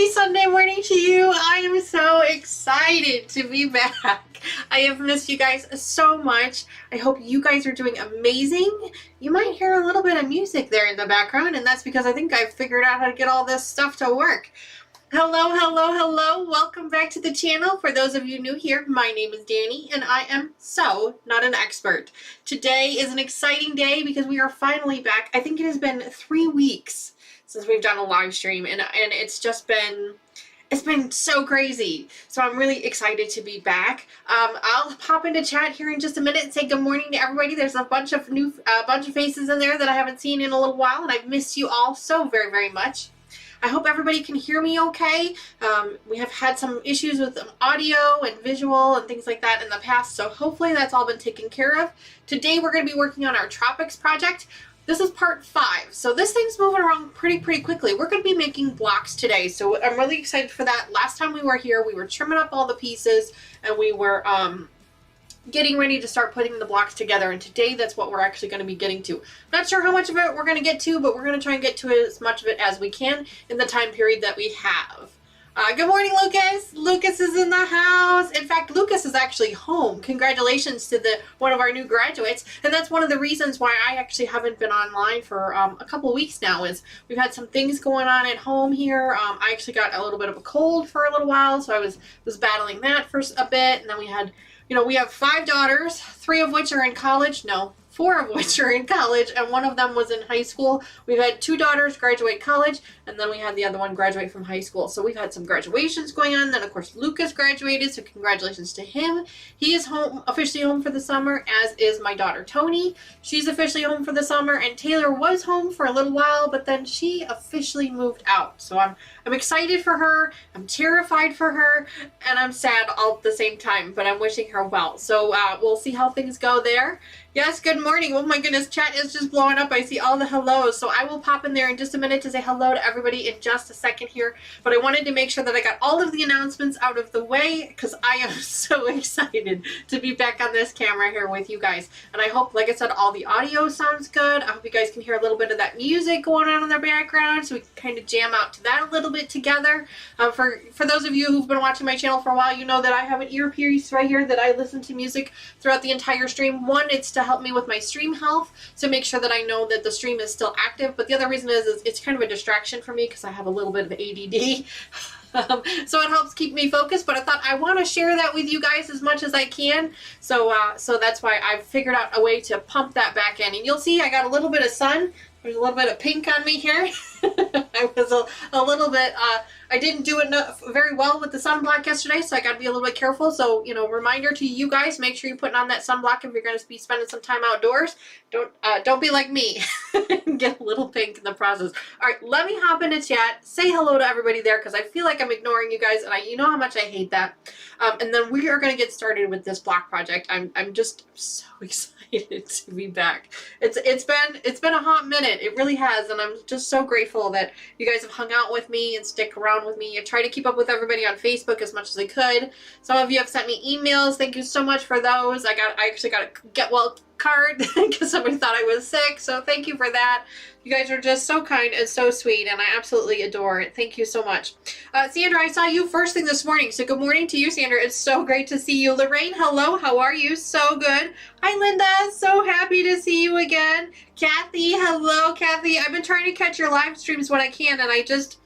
Happy Sunday morning to you. I am so excited to be back. I have missed you guys so much. I hope you guys are doing amazing. You might hear a little bit of music there in the background, and that's because I think I've figured out how to get all this stuff to work. Hello, hello, hello. Welcome back to the channel. For those of you new here, my name is Danny, and I am so not an expert. Today is an exciting day because we are finally back. I think it has been 3 weeks since we've done a live stream, and it's just been so crazy. So I'm really excited to be back. I'll pop into chat here in just a minute and say good morning to everybody. There's a bunch of faces in there that I haven't seen in a little while, and I've missed you all so very, very much. I hope everybody can hear me okay. We have had some issues with audio and visual and things like that in the past, so hopefully that's all been taken care of. Today we're going to be working on our Tropics project. This is part 5, so this thing's moving around pretty quickly. We're going to be making blocks today, so I'm really excited for that. Last time we were here, we were trimming up all the pieces, and we were getting ready to start putting the blocks together, and today that's what we're actually going to be getting to. Not sure how much of it we're going to get to, but we're going to try and get to as much of it as we can in the time period that we have. Good morning, Lucas. Lucas is in the house. In fact, Lucas is actually home. Congratulations to one of our new graduates. And that's one of the reasons why I actually haven't been online for a couple weeks now, is we've had some things going on at home here. I actually got a little bit of a cold for a little while, so I was battling that for a bit. And then we had, we have 5 daughters, 3 of which are in college. No, 4 of which are in college, and 1 of them was in high school. We've had 2 daughters graduate college, and then we had the other one graduate from high school. So we've had some graduations going on. Then, of course, Lucas graduated, so congratulations to him. He is officially home for the summer, as is my daughter Tony. She's officially home for the summer, and Taylor was home for a little while, but then she officially moved out. So I'm excited for her, I'm terrified for her, and I'm sad all at the same time, but I'm wishing her well. So we'll see how things go there. Yes, good morning. Oh my goodness, chat is just blowing up. I see all the hellos. So I will pop in there in just a minute to say hello to everybody in just a second here. But I wanted to make sure that I got all of the announcements out of the way, because I am so excited to be back on this camera here with you guys. And I hope, like I said, all the audio sounds good. I hope you guys can hear a little bit of that music going on in the background, so we can kind of jam out to that a little bit together. For those of you who've been watching my channel for a while, you know that I have an earpiece right here that I listen to music throughout the entire stream. One, it's to help me with my stream health, so make sure that I know that the stream is still active. But the other reason is it's kind of a distraction for me because I have a little bit of ADD. So it helps keep me focused, but I thought I want to share that with you guys as much as I can. So that's why I've figured out a way to pump that back in. And you'll see I got a little bit of sun. There's a little bit of pink on me here. I was a little bit, I didn't do it very well with the sunblock yesterday, so I got to be a little bit careful. So, reminder to you guys, make sure you're putting on that sunblock if you're going to be spending some time outdoors. Don't be like me and get a little pink in the process. All right, let me hop into chat, say hello to everybody there, because I feel like I'm ignoring you guys, and you know how much I hate that. And then we are going to get started with this block project. I'm just so excited to be back. It's been a hot minute. It really has, and I'm just so grateful that you guys have hung out with me and stick around with me. I try to keep up with everybody on Facebook as much as I could. Some of you have sent me emails. Thank you so much for those. I actually got a get well card because somebody thought I was sick, so thank you for that. You guys are just so kind and so sweet, and I absolutely adore it. Thank you so much. Sandra, I saw you first thing this morning, so good morning to you, Sandra. It's so great to see you. Lorraine, hello. How are you? So good. Hi, Linda. So happy to see you again. Kathy, hello, Kathy. I've been trying to catch your live streams when I can, and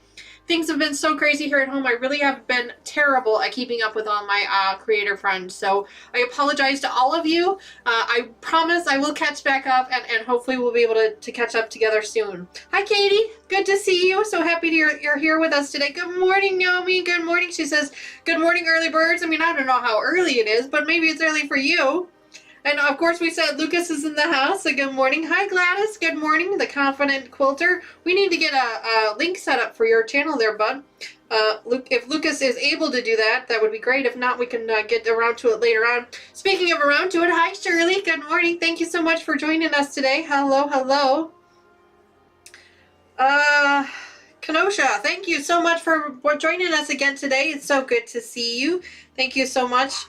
things have been so crazy here at home. I really have been terrible at keeping up with all my creator friends. So I apologize to all of you. I promise I will catch back up, and hopefully we'll be able to catch up together soon. Hi, Katie. Good to see you. So happy you're here with us today. Good morning, Naomi. Good morning. She says, good morning, early birds. I mean, I don't know how early it is, but maybe it's early for you. And of course we said Lucas is in the house, so good morning. Hi Gladys, good morning, the confident quilter. We need to get a link set up for your channel there, bud. If Lucas is able to do that, that would be great. If not, we can get around to it later on. Speaking of around to it, hi Shirley, good morning. Thank you so much for joining us today. Hello, hello. Kenosha, thank you so much for joining us again today. It's so good to see you. Thank you so much.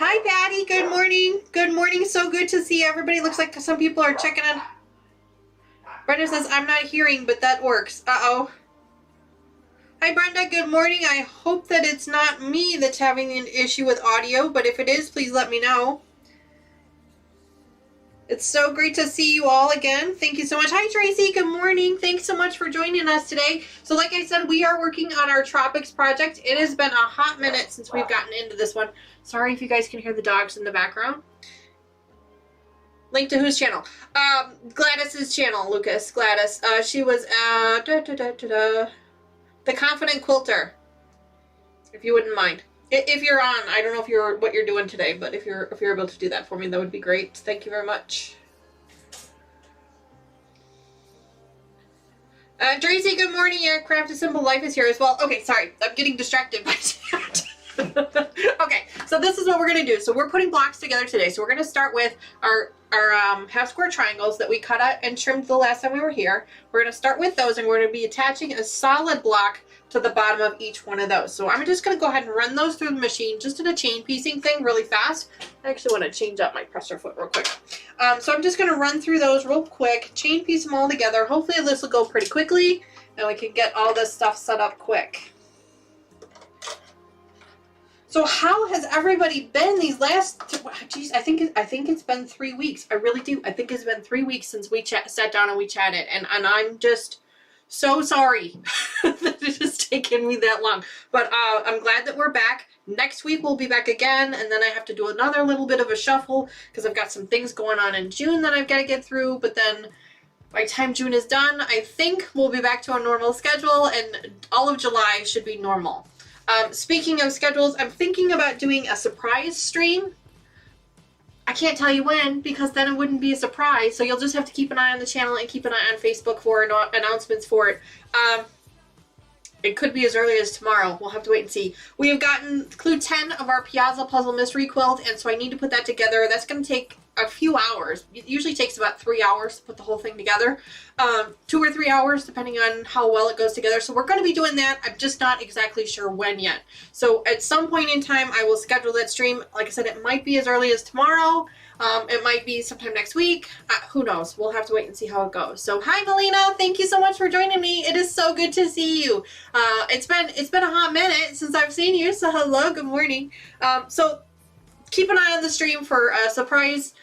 Hi, Patty. Good morning. Good morning. So good to see everybody. Looks like some people are checking in. Brenda says, I'm not hearing, but that works. Uh-oh. Hi Brenda, good morning. I hope that it's not me that's having an issue with audio, but if it is, please let me know. It's so great to see you all again. Thank you so much. Hi Tracy, good morning. Thanks so much for joining us today. So like I said, we are working on our Tropics project. It has been a hot minute since we've gotten into this one. Sorry if you guys can hear the dogs in the background. Link to whose channel? Gladys's channel, Lucas. Gladys. She was The Confident Quilter, if you wouldn't mind. If you're on, I don't know what you're doing today, but if you're able to do that for me, that would be great. Thank you very much. Tracy, good morning. Yeah, Craft a Simple Life is here as well. Okay, sorry, I'm getting distracted by that. Okay, so this is what we're gonna do. So we're putting blocks together today. So we're gonna start with our half square triangles that we cut out and trimmed the last time we were here. We're gonna start with those, and we're gonna be attaching a solid block to the bottom of each one of those. So I'm just gonna go ahead and run those through the machine, just in a chain piecing thing really fast. I actually want to change up my presser foot real quick. So I'm just gonna run through those real quick, chain piece them all together. Hopefully this will go pretty quickly, and we can get all this stuff set up quick. So how has everybody been these last, geez, I think it's been 3 weeks. I really do. I think it's been 3 weeks since we sat down and we chatted, and I'm just so sorry that it has taken me that long. But I'm glad that we're back. Next week we'll be back again, and then I have to do another little bit of a shuffle because I've got some things going on in June that I've got to get through. But then by the time June is done, I think we'll be back to a normal schedule, and all of July should be normal. Speaking of schedules, I'm thinking about doing a surprise stream. I can't tell you when, because then it wouldn't be a surprise. So you'll just have to keep an eye on the channel and keep an eye on Facebook for announcements for it. It could be as early as tomorrow. We'll have to wait and see. We have gotten clue 10 of our Piazza Puzzle Mystery Quilt, and so I need to put that together. That's going to take a few hours. It usually takes about 3 hours to put the whole thing together. 2 or 3 hours, depending on how well it goes together. So we're going to be doing that. I'm just not exactly sure when yet. So at some point in time, I will schedule that stream. Like I said, it might be as early as tomorrow. It might be sometime next week. Who knows? We'll have to wait and see how it goes. So hi, Melina. Thank you so much for joining me. It is so good to see you. It's been a hot minute since I've seen you. So hello, good morning. So keep an eye on the stream for a surprise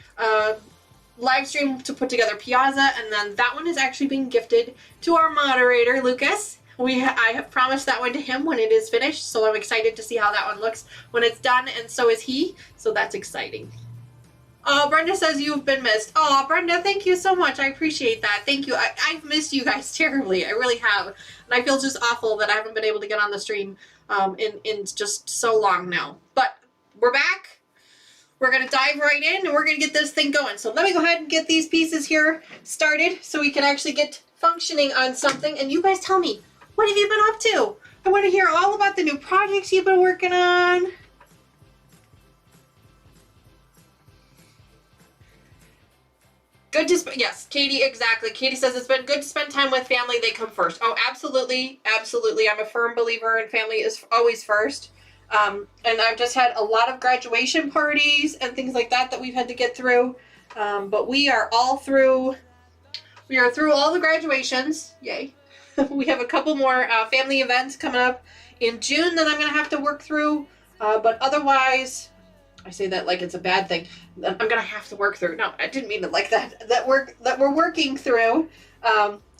live stream to put together Piazza, and then that one is actually being gifted to our moderator, Lucas. I have promised that one to him when it is finished, so I'm excited to see how that one looks when it's done, and so is he. So that's exciting. Oh, Brenda says you've been missed. Oh, Brenda, thank you so much. I appreciate that. Thank you. I've missed you guys terribly. I really have. And I feel just awful that I haven't been able to get on the stream in just so long now. But we're back. We're going to dive right in, and we're going to get this thing going. So let me go ahead and get these pieces here started so we can actually get functioning on something. And you guys tell me, what have you been up to? I want to hear all about the new projects you've been working on. Good to yes, Katie, exactly. Katie says it's been good to spend time with family. They come first. Oh, absolutely, absolutely. I'm a firm believer in family is always first. And I've just had a lot of graduation parties and things like that we've had to get through. But we are all through. We are through all the graduations. Yay. We have a couple more family events coming up in June that I'm going to have to work through. But otherwise, I say that like it's a bad thing. I'm going to have to work through. No, I didn't mean it like that. That we're working through.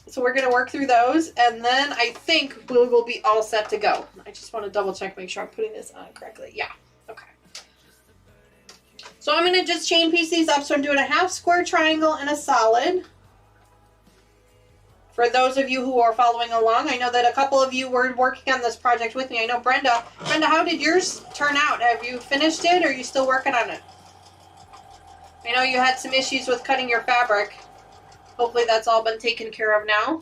So we're going to work through those, and then I think we will be all set to go. I just want to double check, make sure I'm putting this on correctly. Yeah, okay. So I'm going to just chain piece these up. So I'm doing a half square triangle and a solid. For those of you who are following along, I know that a couple of you were working on this project with me. I know Brenda. Brenda, how did yours turn out? Have you finished it, or are you still working on it? I know you had some issues with cutting your fabric. Hopefully that's all been taken care of now.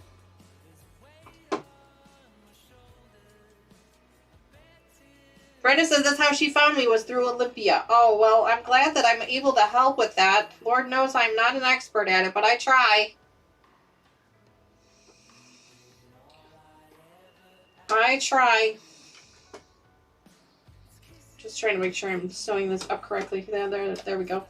Brenda says that's how she found me, was through Olympia. Oh, well, I'm glad that I'm able to help with that. Lord knows I'm not an expert at it, but I try. I try. Just trying to make sure I'm sewing this up correctly. There we go.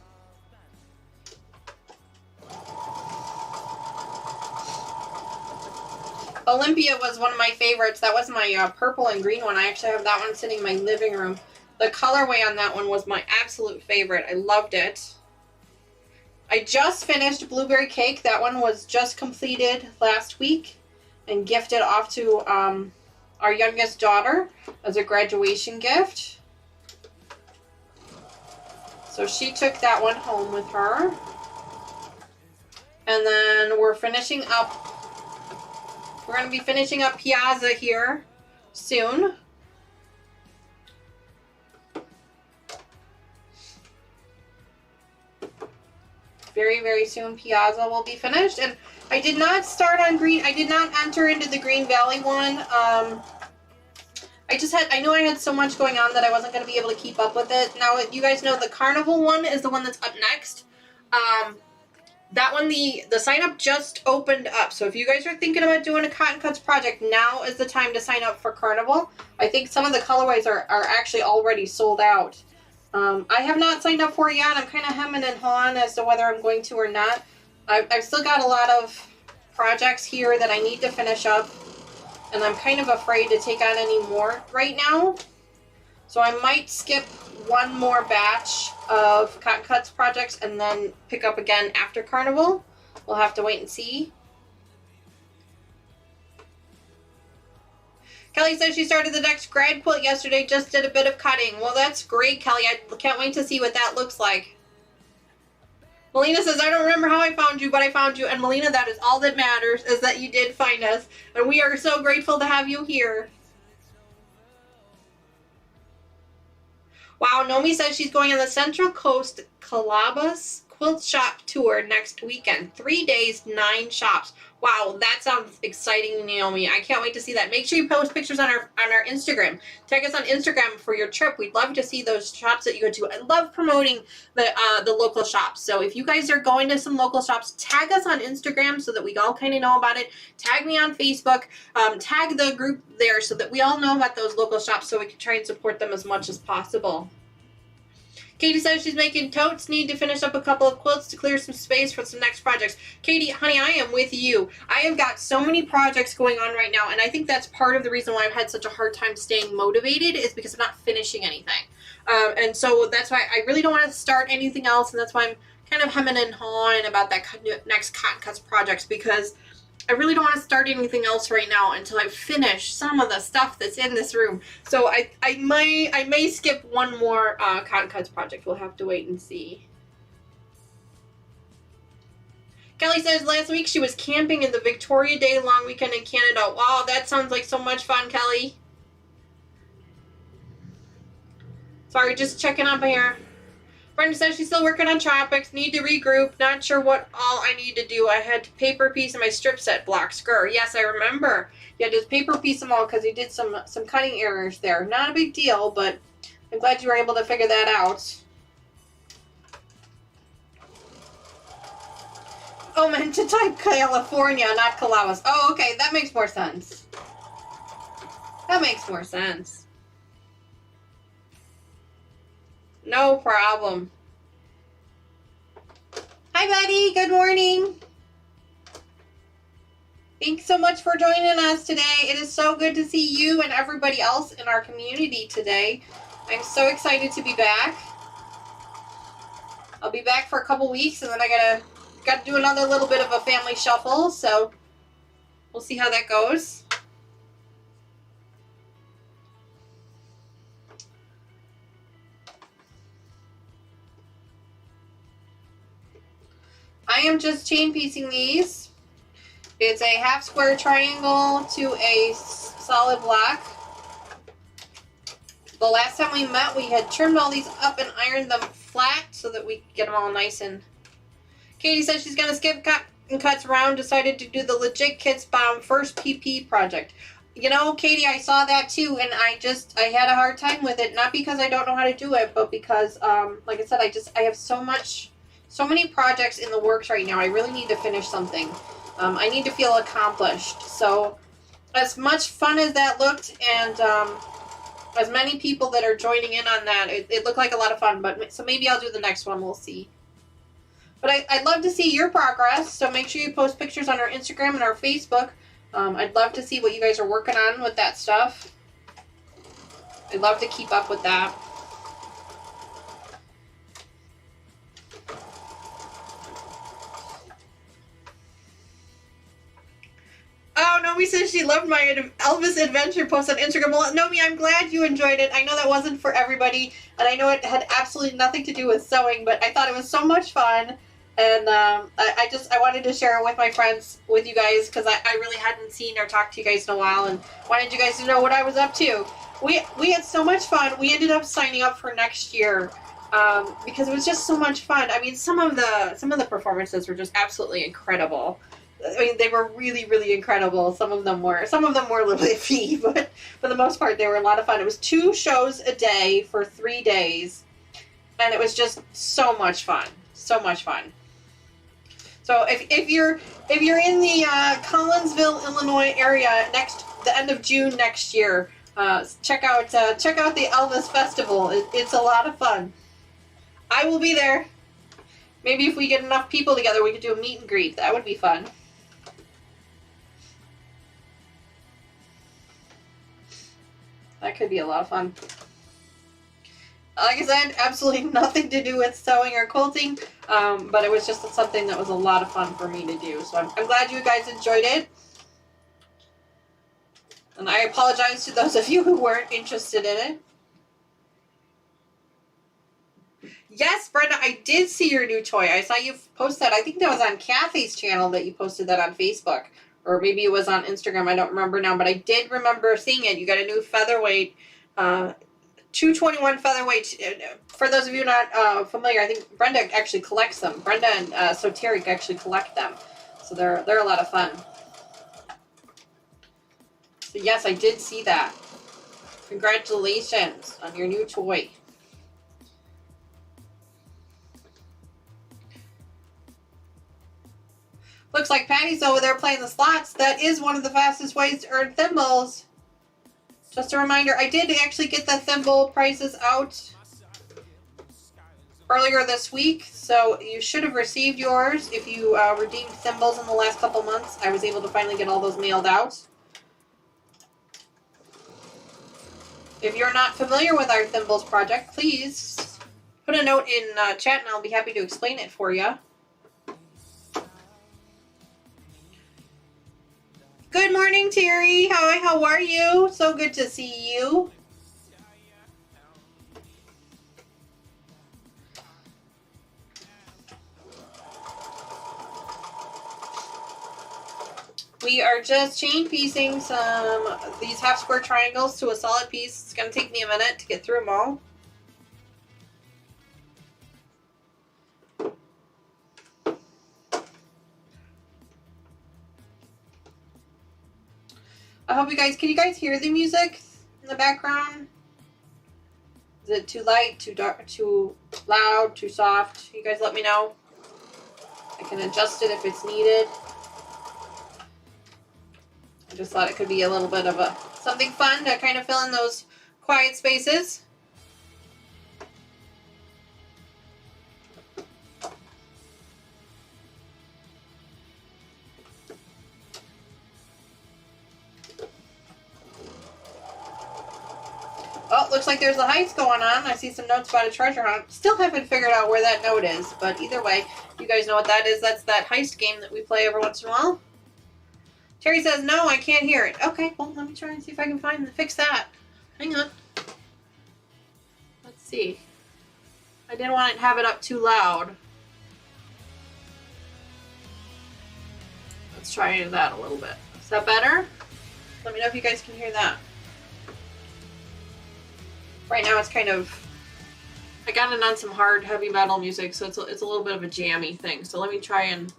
Olympia was one of my favorites. That was my purple and green one. I actually have that one sitting in my living room. The colorway on that one was my absolute favorite. I loved it. I just finished Blueberry Cake. That one was just completed last week and gifted off to our youngest daughter as a graduation gift. So she took that one home with her. And then we're finishing up. We're going to be finishing up Piazza here soon. Very, very soon Piazza will be finished. And I did not start on green. I did not enter into the Green Valley one. I knew I had so much going on that I wasn't going to be able to keep up with it. Now, you guys know the Carnival one is the one that's up next. That one, the sign up just opened up. So if you guys are thinking about doing a Cotton Cuts project, now is the time to sign up for Carnival. I think some of the colorways are actually already sold out. I have not signed up for it yet. I'm kind of hemming and hawing as to whether I'm going to or not. I've still got a lot of projects here that I need to finish up, and I'm kind of afraid to take on any more right now. So I might skip one more batch of Cotton Cuts projects and then pick up again after Carnival. We'll have to wait and see. Kelly says she started the next grad quilt yesterday, just did a bit of cutting. Well, that's great, Kelly. I can't wait to see what that looks like. Melina says, I don't remember how I found you, but I found you. And Melina, that is all that matters, is that you did find us. And we are so grateful to have you here. Wow, Nomi says she's going on the Central Coast Calabas Quilt Shop Tour next weekend. 3 days, 9 shops. Wow, that sounds exciting, Naomi. I can't wait to see that. Make sure you post pictures on our Instagram. Tag us on Instagram for your trip. We'd love to see those shops that you go to. I love promoting the local shops. So if you guys are going to some local shops, tag us on Instagram so that we all kind of know about it. Tag me on Facebook. Tag the group there so that we all know about those local shops so we can try and support them as much as possible. Katie says she's making totes, need to finish up a couple of quilts to clear some space for some next projects. Katie, honey, I am with you. I have got so many projects going on right now, and I think that's part of the reason why I've had such a hard time staying motivated is because I'm not finishing anything. And so that's why I really don't want to start anything else, and that's why I'm kind of hemming and hawing about that next Cotton Cuts projects, because I really don't want to start anything else right now until I finish some of the stuff that's in this room. So I may skip one more Cotton Cuts project. We'll have to wait and see. Kelly says last week she was camping in the Victoria Day long weekend in Canada. Wow, that sounds like so much fun, Kelly. Sorry, just checking up here. Brenda says she's still working on Tropics, need to regroup, not sure what all I need to do. I had to paper piece in my strip set block. Scur. Yes, I remember. You had to paper piece them all because you did some cutting errors there. Not a big deal, but I'm glad you were able to figure that out. Oh, meant to type California, not Calabas. Oh, okay, that makes more sense. That makes more sense. No problem. Hi, buddy. Good morning. Thanks so much for joining us today. It is so good to see you and everybody else in our community today. I'm so excited to be back. I'll be back for a couple weeks, and then I gotta do another little bit of a family shuffle, so we'll see how that goes. I am just chain piecing these. It's a half square triangle to a solid block. The last time we met, we had trimmed all these up and ironed them flat so that we could get them all nice. And Katie says she's going to skip Cotton Cuts round, decided to do the Legit Kits Bomb first PP project. You know, Katie, I saw that too, and I had a hard time with it. Not because I don't know how to do it, but because, like I said, I have so many projects in the works right now. I really need to finish something. I need to feel accomplished. So as much fun as that looked, and as many people that are joining in on that, it looked like a lot of fun. But so maybe I'll do the next one. We'll see. But I'd love to see your progress. So make sure you post pictures on our Instagram and our Facebook. I'd love to see what you guys are working on with that stuff. I'd love to keep up with that. Oh, Nomi says she loved my Elvis adventure post on Instagram. Well, Nomi, I'm glad you enjoyed it. I know that wasn't for everybody, and I know it had absolutely nothing to do with sewing, but I thought it was so much fun, and I wanted to share it with my friends, with you guys, because I really hadn't seen or talked to you guys in a while, and wanted you guys to know what I was up to. We had so much fun. We ended up signing up for next year. Because it was just so much fun. I mean, some of the performances were just absolutely incredible. I mean, they were really, really incredible. Some of them were a little bit iffy, but for the most part, they were a lot of fun. It was 2 shows a day for 3 days, and it was just so much fun. So much fun. So if you're in the Collinsville, Illinois area the end of June next year, check out the Elvis Festival. It's a lot of fun. I will be there. Maybe if we get enough people together, we could do a meet and greet. That would be fun. That could be a lot of fun. Like I said, absolutely nothing to do with sewing or quilting, but it was just something that was a lot of fun for me to do. So I'm glad you guys enjoyed it. And I apologize to those of you who weren't interested in it. Yes, Brenda, I did see your new toy. I saw you post that. I think that was on Kathy's channel that you posted that on Facebook. Or maybe it was on Instagram. I don't remember now. But I did remember seeing it. You got a new featherweight, 221 featherweight. For those of you not familiar, I think Brenda actually collects them. Brenda and Soteric actually collect them. So they're a lot of fun. So yes, I did see that. Congratulations on your new toy. Looks like Patty's over there playing the slots. That is one of the fastest ways to earn thimbles. Just a reminder, I did actually get the thimble prices out earlier this week, so you should have received yours if you redeemed thimbles in the last couple months. I was able to finally get all those mailed out. If you're not familiar with our thimbles project, please put a note in chat and I'll be happy to explain it for you. Good morning, Terry. How are you? So good to see you. We are just chain piecing these half square triangles to a solid piece. It's going to take me a minute to get through them all. I hope can you guys hear the music in the background? Is it too light, too dark, too loud, too soft? You guys let me know. I can adjust it if it's needed. I just thought it could be a little bit of something fun to kind of fill in those quiet spaces. Oh, looks like there's a heist going on. I see some notes about a treasure hunt. Still haven't figured out where that note is, but either way, you guys know what that is. That's that heist game that we play every once in a while. Terry says, no, I can't hear it. Okay, well, let me try and see if I can fix that. Hang on. Let's see. I didn't want to have it up too loud. Let's try that a little bit. Is that better? Let me know if you guys can hear that. Right now it's kind of, I got it on some hard heavy metal music, so it's a little bit of a jammy thing. So let me try and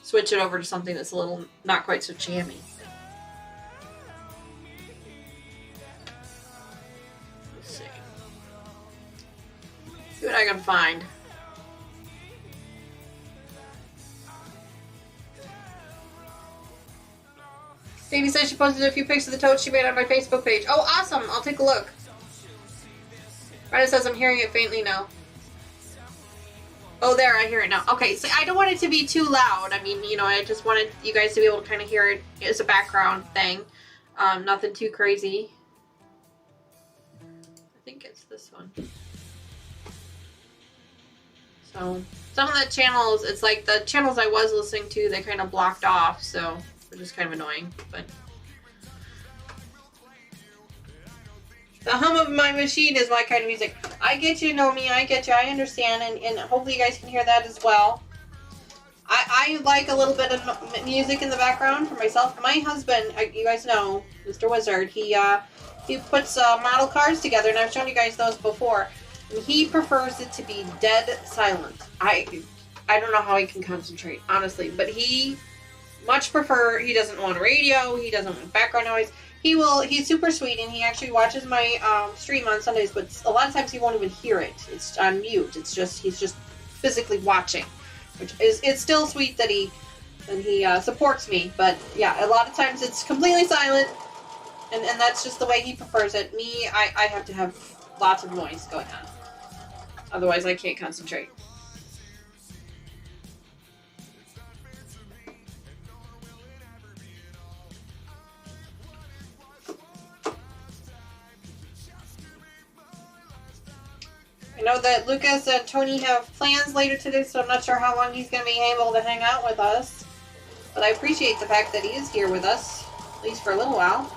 switch it over to something that's a little not quite so jammy. Let's see. See what I can find. Davey says she posted a few pics of the totes she made on my Facebook page. Oh, awesome! I'll take a look. Brenda says I'm hearing it faintly now. Oh, there, I hear it now. Okay, so I don't want it to be too loud. I mean, you know, I just wanted you guys to be able to kind of hear it as a background thing. Nothing too crazy. I think it's this one. So, some of the channels, it's like the channels I was listening to, they kind of blocked off, so which is kind of annoying, but the hum of my machine is my kind of music. I get you, Nomi, I get you, I understand, and hopefully you guys can hear that as well. I like a little bit of music in the background for myself. My husband, you guys know, Mr. Wizard, he puts model cars together, and I've shown you guys those before. And he prefers it to be dead silent. I don't know how he can concentrate, honestly, but he much prefer, he doesn't want radio, he doesn't want background noise. He's super sweet, and he actually watches my stream on Sundays, but a lot of times he won't even hear it. It's on mute. It's just, he's just physically watching, which is, it's still sweet that he supports me, but yeah, a lot of times it's completely silent, and that's just the way he prefers it. Me, I have to have lots of noise going on. Otherwise, I can't concentrate. I know that Lucas and Tony have plans later today, so I'm not sure how long he's going to be able to hang out with us. But I appreciate the fact that he is here with us, at least for a little while.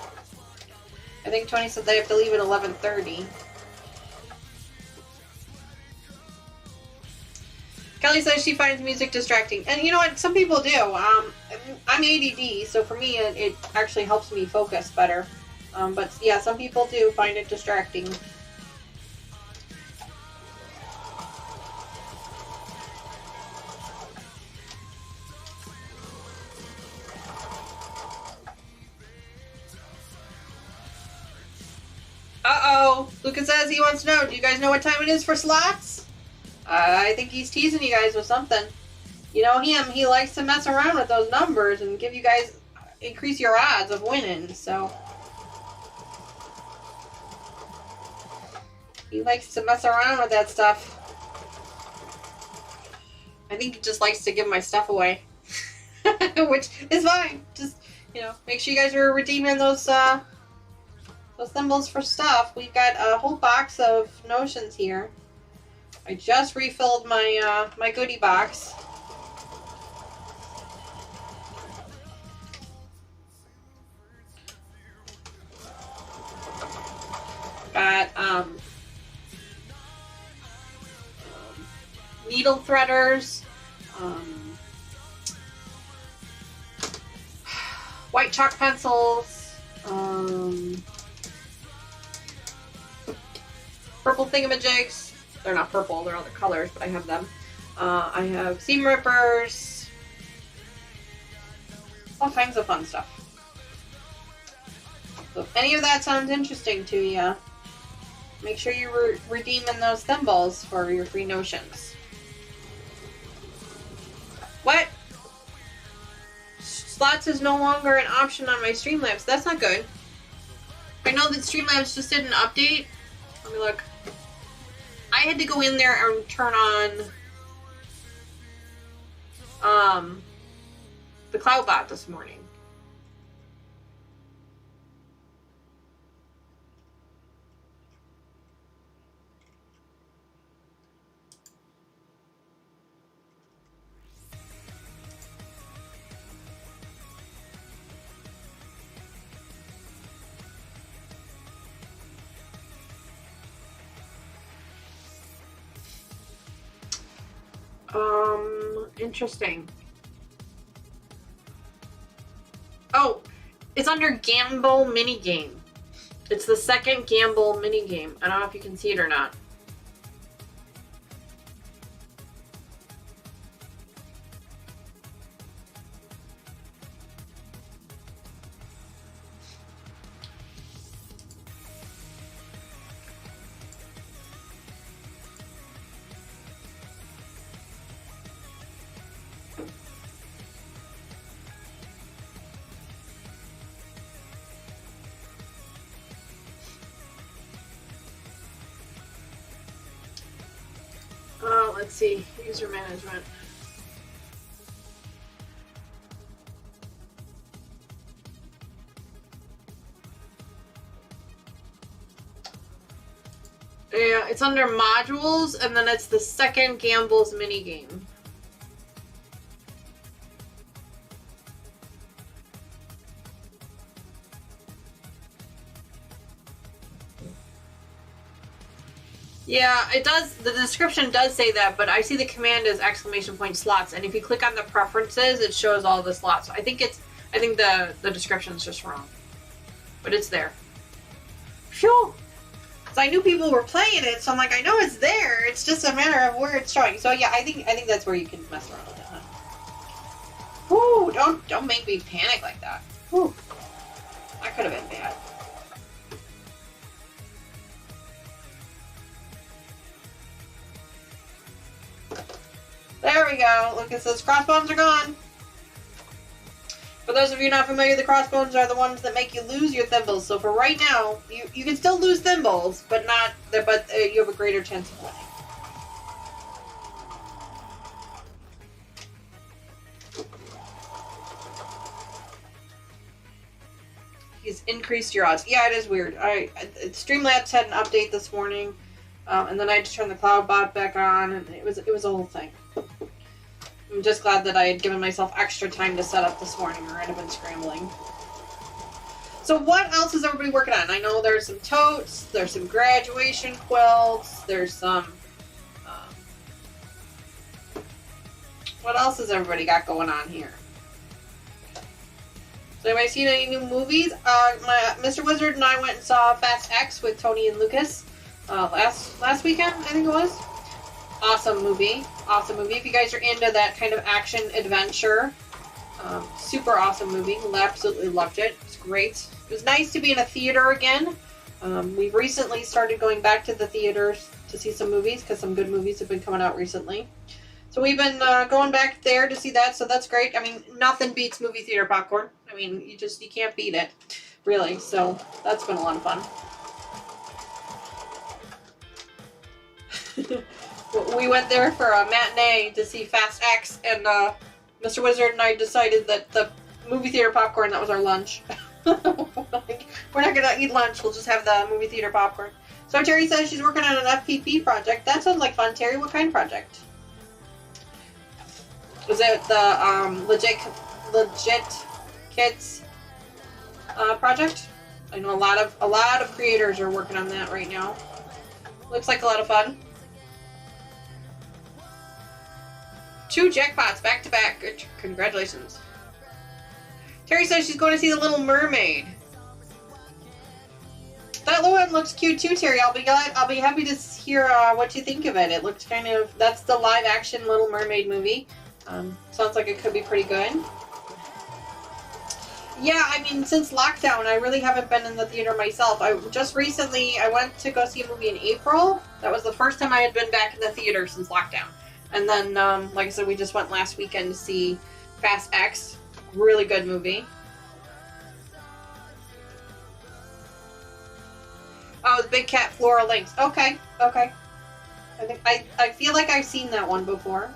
I think Tony said they have to leave at 11:30. Kelly says she finds music distracting. And you know what? Some people do. I'm ADD, so for me it actually helps me focus better. But yeah, some people do find it distracting. Uh-oh. Lucas says he wants to know, do you guys know what time it is for slots? I think he's teasing you guys with something. You know him, he likes to mess around with those numbers and give you guys, increase your odds of winning, so. He likes to mess around with that stuff. I think he just likes to give my stuff away. Which is fine. Just, you know, make sure you guys are redeeming those thimbles for stuff. We've got a whole box of notions here. I just refilled my my goodie box. Got needle threaders, white chalk pencils, purple thingamajigs. They're not purple, they're other colors, but I have them. I have seam rippers, all kinds of fun stuff. So if any of that sounds interesting to you, make sure you're redeeming those thimbles for your free notions. What? Slots is no longer an option on my Streamlabs. That's not good. I know that Streamlabs just did an update. Let me look. I had to go in there and turn on the CloudBot this morning. Interesting. Oh, it's under Gamble Minigame. It's the second Gamble Minigame. I don't know if you can see it or not. let's see, user management. Yeah, it's under modules, and then it's the second Gambles minigame. Yeah, it does. The description does say that, but I see the command as exclamation point slots, and if you click on the preferences, it shows all the slots. So I think the description's just wrong, but it's there. Phew. So I knew people were playing it, so I'm like, I know it's there. It's just a matter of where it's showing. So yeah, I think that's where you can mess around with it. Huh? Ooh, don't make me panic like that. Ooh, that could have been bad. There we go. Look, it says crossbones are gone. For those of you not familiar, the crossbones are the ones that make you lose your thimbles. So for right now, you can still lose thimbles, but you have a greater chance of winning. He's increased your odds. Yeah, it is weird. Streamlabs had an update this morning, and then I had to turn the cloud bot back on, and it was a whole thing. I'm just glad that I had given myself extra time to set up this morning, or I'd have been scrambling. So what else is everybody working on? I know there's some totes, there's some graduation quilts, there's some... what else has everybody got going on here? So anybody seen any new movies? Mr. Wizard and I went and saw Fast X with Tony and Lucas last weekend, I think it was. Awesome movie. Awesome movie. If you guys are into that kind of action adventure, super awesome movie. Absolutely loved it. It's great. It was nice to be in a theater again. We've recently started going back to the theaters to see some movies because some good movies have been coming out recently. So we've been going back there to see that, so that's great. I mean, nothing beats movie theater popcorn. I mean, you can't beat it, really. So that's been a lot of fun. We went there for a matinee to see Fast X, and Mr. Wizard and I decided that the movie theater popcorn, that was our lunch. We're not going to eat lunch, we'll just have the movie theater popcorn. So Terry says she's working on an FPP project. That sounds like fun, Terry. What kind of project? Was it the Legit Kits project? I know a lot of creators are working on that right now. Looks like a lot of fun. 2 jackpots back to back. Congratulations. Terry says she's going to see The Little Mermaid. That one looks cute too, Terry. I'll be happy to hear what you think of it. It looks that's the live action Little Mermaid movie. Sounds like it could be pretty good. Yeah, I mean, since lockdown, I really haven't been in the theater myself. I went to go see a movie in April. That was the first time I had been back in the theater since lockdown. And then, like I said, we just went last weekend to see Fast X. Really good movie. Oh, the Big Cat Floral Lynx. Okay. I feel like I've seen that one before.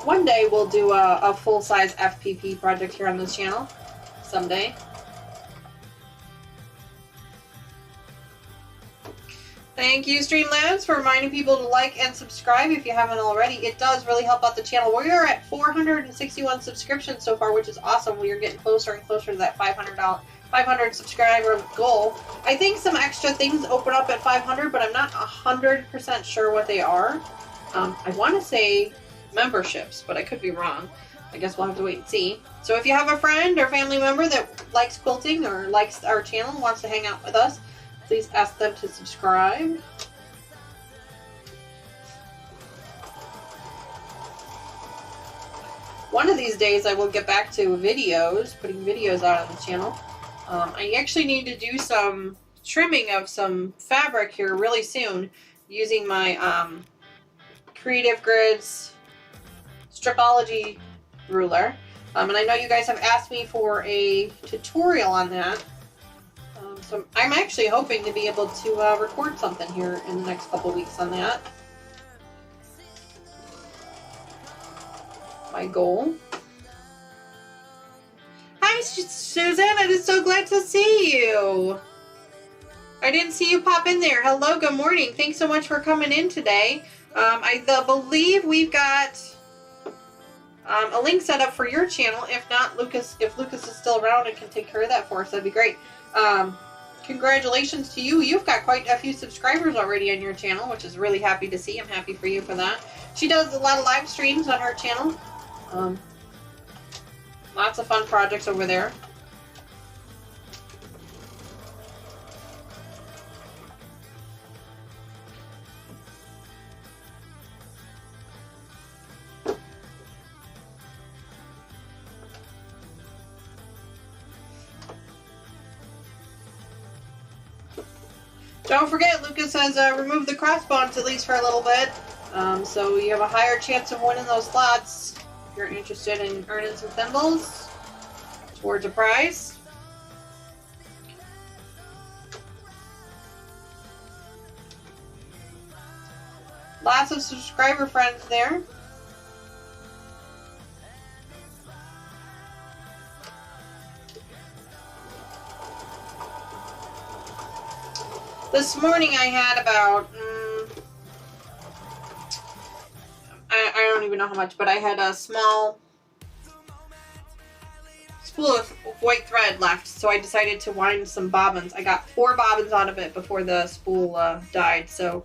One day we'll do a full-size FPP project here on this channel. Someday. Thank you, Streamlabs, for reminding people to like and subscribe if you haven't already. It does really help out the channel. We are at 461 subscriptions so far, which is awesome. We are getting closer and closer to that 500 subscriber goal. I think some extra things open up at 500, but I'm not 100% sure what they are. I want to say memberships, but I could be wrong. I guess we'll have to wait and see. So if you have a friend or family member that likes quilting or likes our channel and wants to hang out with us, please ask them to subscribe. One of these days I will get back to videos, putting videos out on the channel. I actually need to do some trimming of some fabric here really soon using my Creative Grids Stripology ruler. And I know you guys have asked me for a tutorial on that. So I'm actually hoping to be able to record something here in the next couple weeks on that. My goal. Hi, Susan. I'm just so glad to see you. I didn't see you pop in there. Hello, good morning. Thanks so much for coming in today. I believe we've got a link set up for your channel. If not, if Lucas is still around and can take care of that for us, that'd be great. Congratulations to you. You've got quite a few subscribers already on your channel, which is really happy to see. I'm happy for you for that. She does a lot of live streams on her channel. Lots of fun projects over there. Don't forget, Lucas has removed the crossbones at least for a little bit. So you have a higher chance of winning those slots if you're interested in earning some thimbles towards a prize. Lots of subscriber friends there. This morning I had about, I don't even know how much, but I had a small spool of white thread left, so I decided to wind some bobbins. I got 4 bobbins out of it before the spool died, so.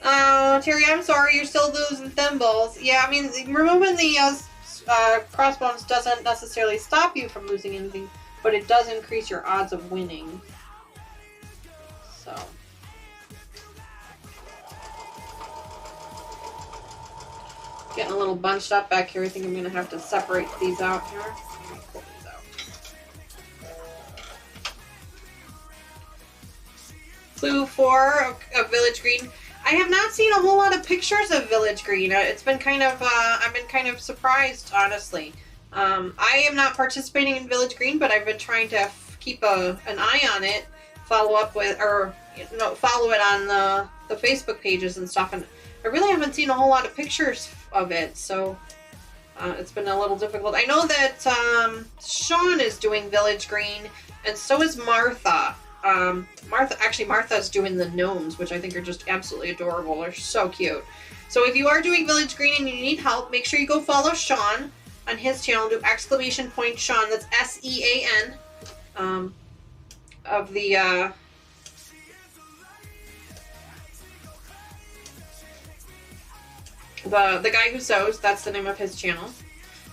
Oh, Terry, I'm sorry, you're still losing thimbles. Yeah, I mean, removing the crossbones doesn't necessarily stop you from losing anything, but it does increase your odds of winning. So. Getting a little bunched up back here. I think I'm going to have to separate these out here. Let me pull these out. Clue 4 of Village Green. I have not seen a whole lot of pictures of Village Green. It's been kind of, I've been kind of surprised, honestly. I am not participating in Village Green, but I've been trying to keep an eye on it, follow up with, or follow it on the Facebook pages and stuff. And I really haven't seen a whole lot of pictures of it, so it's been a little difficult. I know that Sean is doing Village Green, and so is Martha. Martha's doing the gnomes, which I think are just absolutely adorable. They're so cute. So if you are doing Village Green and you need help, make sure you go follow Sean on his channel. Do !Sean. That's SEAN. Of the guy who sews. That's the name of his channel.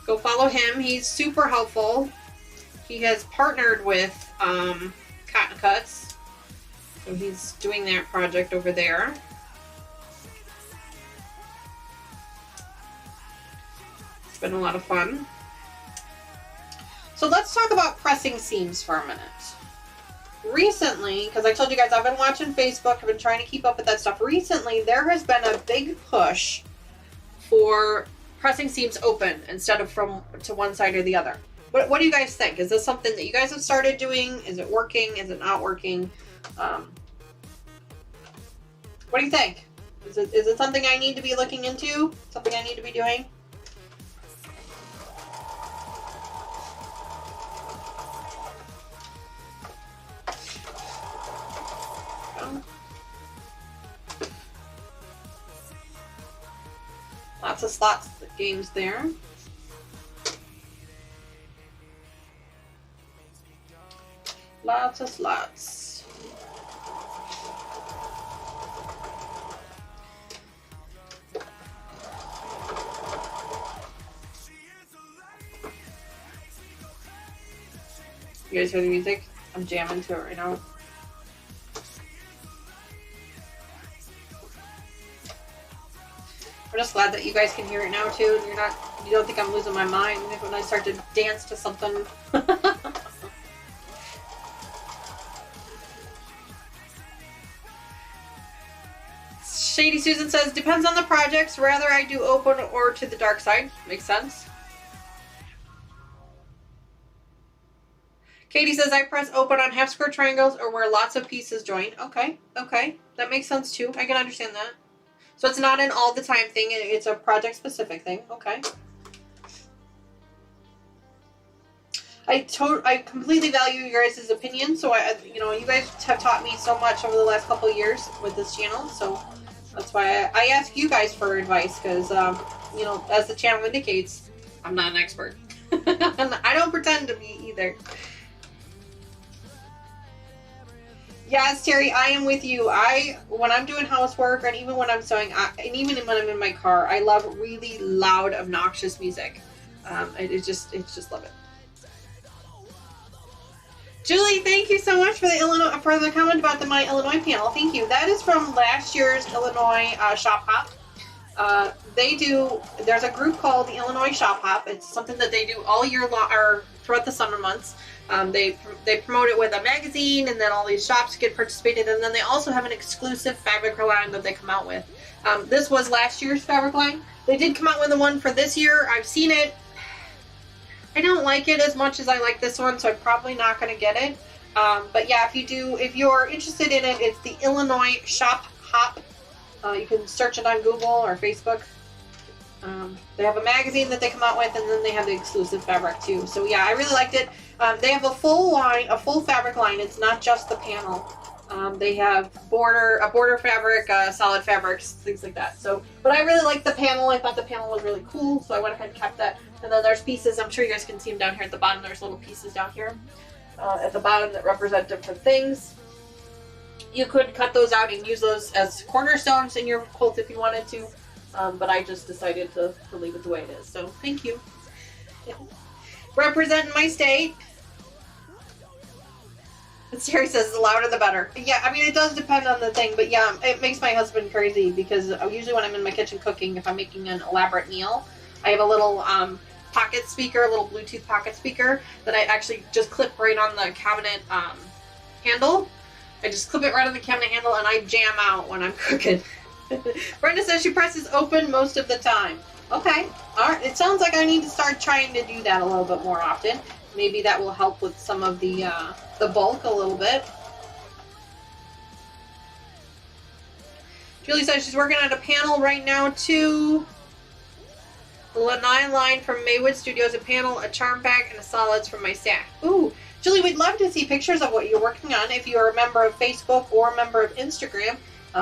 Go follow him. He's super helpful. He has partnered with Cotton Cuts, so he's doing that project over there. It's been a lot of fun. So let's talk about pressing seams for a minute. Recently, because I told you guys I've been watching Facebook, I've been trying to keep up with that stuff. Recently, there has been a big push for pressing seams open instead of from to one side or the other. What do you guys think? Is this something that you guys have started doing? Is it working? Is it not working? What do you think? Is it something I need to be looking into? Something I need to be doing? Lots of slots games there. Lots of slots. You guys hear the music? I'm jamming to it right now. I'm just glad that you guys can hear it now too, and you don't think I'm losing my mind when I start to dance to something. Shady Susan says, depends on the projects, rather I do open or to the dark side. Makes sense. Katie says, I press open on half square triangles or where lots of pieces join. Okay, okay. That makes sense too. I can understand that. So it's not an all the time thing. It's a project specific thing. Okay. I completely value your guys' opinion. So you guys have taught me so much over the last couple of years with this channel. So that's why I ask you guys for advice because, as the channel indicates, I'm not an expert. I don't pretend to be either. Yes, Terry, I am with you. When I'm doing housework and even when I'm sewing, and even when I'm in my car, I love really loud, obnoxious music. It's just love it. Julie, thank you so much for the comment about my Illinois panel. Thank you. That is from last year's Illinois Shop Hop. There's a group called the Illinois Shop Hop. It's something that they do all year long or throughout the summer months. They promote it with a magazine, and then all these shops get participated, and then they also have an exclusive fabric line that they come out with. This was last year's fabric line. They did come out with the one for this year. I've seen it. I don't like it as much as I like this one, so I'm probably not going to get it. But yeah, if you're interested in it, it's the Illinois Shop Hop. You can search it on Google or Facebook. They have a magazine that they come out with, and then they have the exclusive fabric too. So yeah, I really liked it. They have a full fabric line. It's not just the panel. They have a border fabric, solid fabrics, things like that. So, but I really liked the panel. I thought the panel was really cool, so I went ahead and kept that. And then there's pieces. I'm sure you guys can see them down here at the bottom. There's little pieces down here at the bottom that represent different things. You could cut those out and use those as cornerstones in your quilt if you wanted to. But I just decided to leave it the way it is. So thank you. Representing my state. And Sherry says the louder the better. Yeah, I mean it does depend on the thing, but yeah, it makes my husband crazy because usually when I'm in my kitchen cooking, if I'm making an elaborate meal, I have a little pocket speaker, a little Bluetooth pocket speaker that I actually just clip right on the cabinet handle. I just clip it right on the cabinet handle and I jam out when I'm cooking. Brenda says she presses open most of the time. Okay. All right. It sounds like I need to start trying to do that a little bit more often. Maybe that will help with some of the bulk a little bit. Julie says she's working on a panel right now too. The lanai line from Maywood Studios, a panel, a charm bag, and a solids from my stack. Ooh. Julie, we'd love to see pictures of what you're working on. If you're a member of Facebook or a member of Instagram,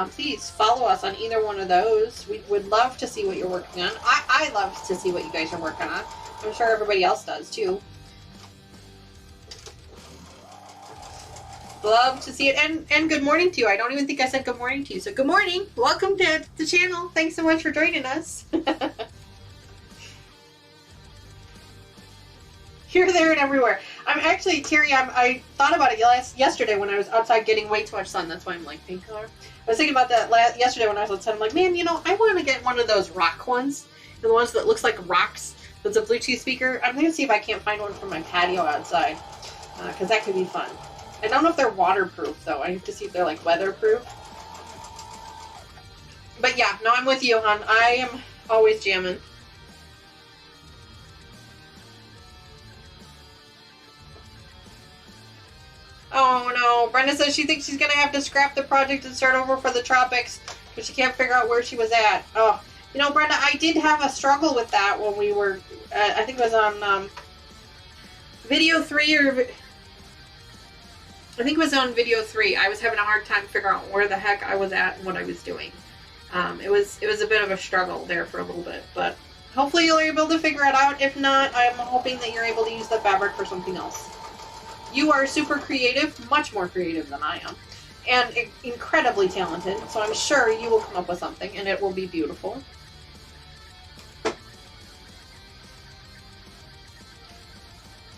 please follow us on either one of those. We would love to see what you're working on. I love to see what you guys are working on. I'm sure everybody else does too. Love to see it. And good morning to you. I don't even think I said good morning to you. So good morning. Welcome to the channel. Thanks so much for joining us. Here, there, and everywhere. I'm actually, Terry, I thought about it yesterday when I was outside getting way too much sun. That's why I'm like pink color. I was thinking about that yesterday when I was outside. I'm like, man, I want to get one of those rock ones. The ones that looks like rocks. That's a Bluetooth speaker. I'm going to see if I can't find one for my patio outside. Because that could be fun. I don't know if they're waterproof, though. I have to see if they're, like, weatherproof. But, yeah. No, I'm with you, hon. I am always jamming. Oh, no. Brenda says she thinks she's going to have to scrap the project and start over for the Tropics. But she can't figure out where she was at. Oh. Brenda, I did have a struggle with that when we were... I think it was on video 3 or... I think it was on video 3. I was having a hard time figuring out where the heck I was at and what I was doing. It was a bit of a struggle there for a little bit, but hopefully you're able to figure it out. If not, I'm hoping that you're able to use the fabric for something else. You are super creative, much more creative than I am, and incredibly talented, so I'm sure you will come up with something, and it will be beautiful.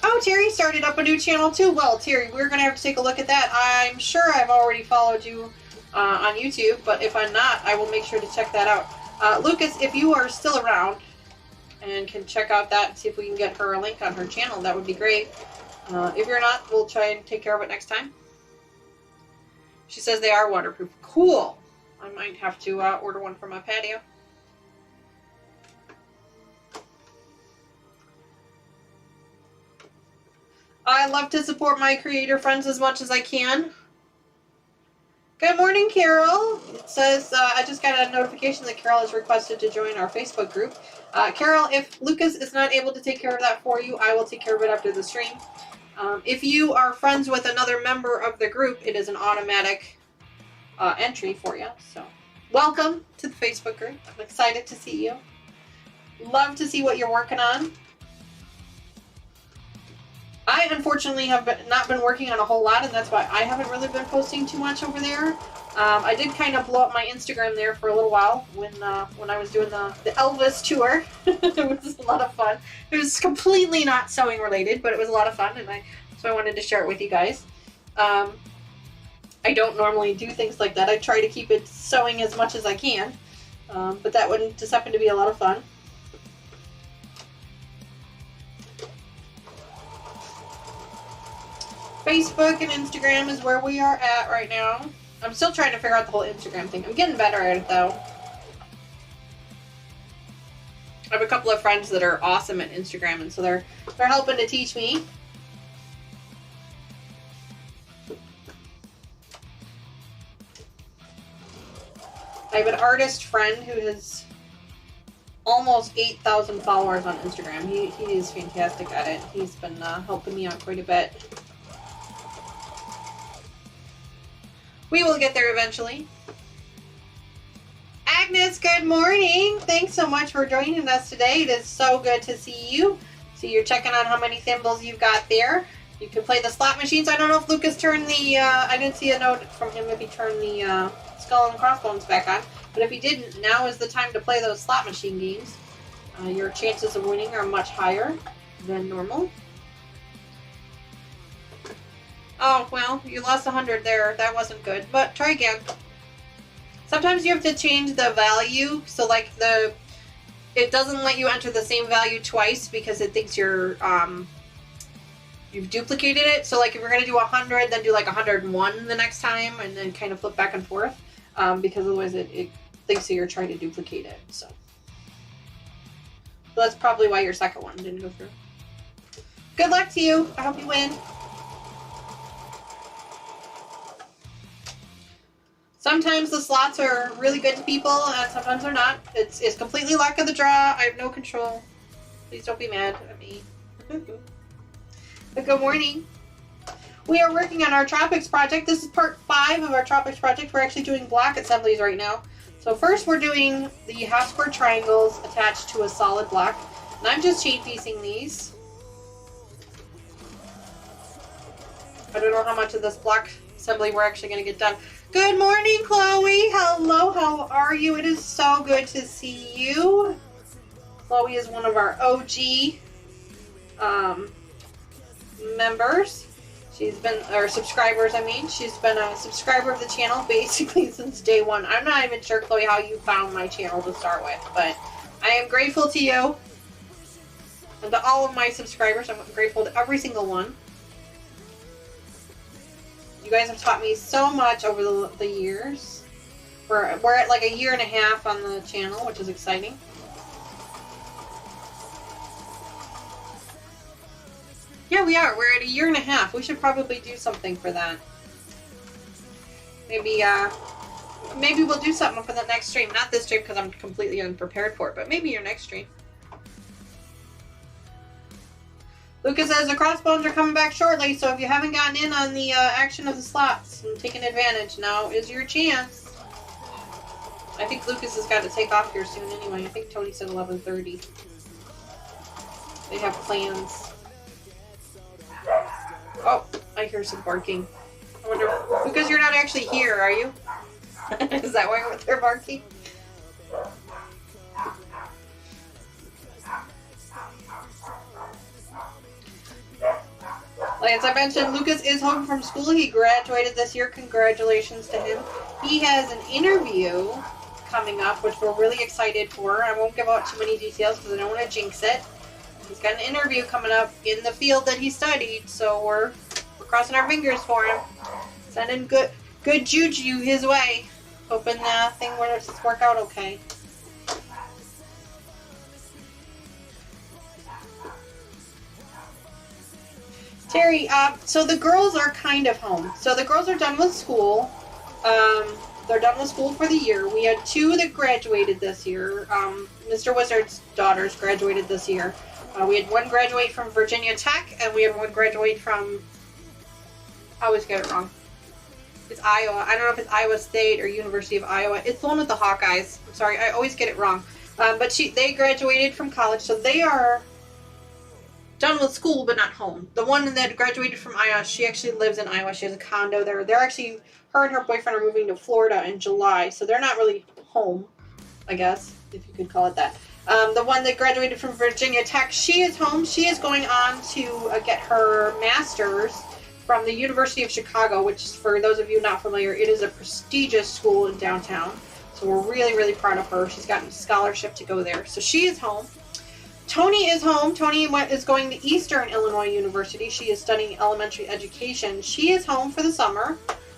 Oh, Terry started up a new channel too. Well, Terry, we're going to have to take a look at that. I'm sure I've already followed you on YouTube, but if I'm not, I will make sure to check that out. Lucas, if you are still around and can check out that and see if we can get her a link on her channel, that would be great. If you're not, we'll try and take care of it next time. She says they are waterproof. Cool. I might have to order one for my patio. I love to support my creator friends as much as I can. Good morning, Carol. It says, I just got a notification that Carol has requested to join our Facebook group. Carol, if Lucas is not able to take care of that for you, I will take care of it after the stream. If you are friends with another member of the group, it is an automatic entry for you. So, welcome to the Facebook group. I'm excited to see you. Love to see what you're working on. I unfortunately have not been working on a whole lot, and that's why I haven't really been posting too much over there. I did kind of blow up my Instagram there for a little while when I was doing the Elvis tour. It was a lot of fun. It was completely not sewing related, but it was a lot of fun, and so I wanted to share it with you guys. I don't normally do things like that. I try to keep it sewing as much as I can, but that one just happened to be a lot of fun. Facebook and Instagram is where we are at right now. I'm still trying to figure out the whole Instagram thing. I'm getting better at it though. I have a couple of friends that are awesome at Instagram, and so they're helping to teach me. I have an artist friend who has almost 8,000 followers on Instagram. He is fantastic at it. He's been helping me out quite a bit. We will get there eventually. Agnes, good morning. Thanks so much for joining us today. It is so good to see you. So you're checking on how many thimbles you've got there. You can play the slot machines. I don't know if Lucas turned the, I didn't see a note from him if he turned the skull and crossbones back on. But if he didn't, now is the time to play those slot machine games. Your chances of winning are much higher than normal. Oh, well, you lost 100 there. That wasn't good, but try again. Sometimes you have to change the value, so like it doesn't let you enter the same value twice because it thinks you've duplicated it. So like if you're going to do 100, then do like 101 the next time, and then kind of flip back and forth, because otherwise it thinks that you're trying to duplicate it. So that's probably why your second one didn't go through. Good luck to you. I hope you win. Sometimes the slots are really good to people, and sometimes they're not. It's completely luck of the draw. I have no control. Please don't be mad at me. But good morning. We are working on our Tropics project. This is part 5 of our Tropics project. We're actually doing block assemblies right now. So first we're doing the half square triangles attached to a solid block. And I'm just chain piecing these. I don't know how much of this block assembly we're actually going to get done. Good morning, Chloe. Hello, how are you? It is so good to see you. Chloe is one of our OG members. She's been, or subscribers, I mean. She's been a subscriber of the channel basically since day one. I'm not even sure, Chloe, how you found my channel to start with, but I am grateful to you and to all of my subscribers. I'm grateful to every single one. You guys have taught me so much over the years. We're at like a year and a half on the channel, which is exciting. Yeah, we are. We're at a year and a half. We should probably do something for that. Maybe we'll do something for the next stream. Not this stream because I'm completely unprepared for it, but maybe your next stream. Lucas says the crossbones are coming back shortly, so if you haven't gotten in on the action of the slots and taken advantage, now is your chance. I think Lucas has got to take off here soon anyway. I think Tony said 11:30. They have plans. Oh, I hear some barking. I wonder, Lucas, you're not actually here, are you? Is that why they're barking? Like as I mentioned, Lucas is home from school. He graduated this year. Congratulations to him. He has an interview coming up, which we're really excited for. I won't give out too many details because I don't want to jinx it. He's got an interview coming up in the field that he studied, so we're crossing our fingers for him. Sending good juju his way. Hoping that thing will work out okay. Terry, so the girls are kind of home. So the girls are done with school. They're done with school for the year. We had 2 that graduated this year. Mr. Wizard's daughters graduated this year. We had 1 graduate from Virginia Tech, and we had 1 graduate from, I always get it wrong. It's Iowa. I don't know if it's Iowa State or University of Iowa. It's the one with the Hawkeyes. I'm sorry, I always get it wrong. But they graduated from college, so they are done with school but not home. The one that graduated from Iowa, she actually lives in Iowa. She has a condo there. They're actually, her and her boyfriend are moving to Florida in July, so they're not really home, I guess, if you could call it that. The one that graduated from Virginia Tech, she is home. She is going on to get her master's from the University of Chicago, which is, for those of you not familiar, it is a prestigious school in downtown. So we're really, really proud of her. She's gotten a scholarship to go there. So she is home. Tony is home. Tony is going to Eastern Illinois University. She is studying elementary education. She is home for the summer.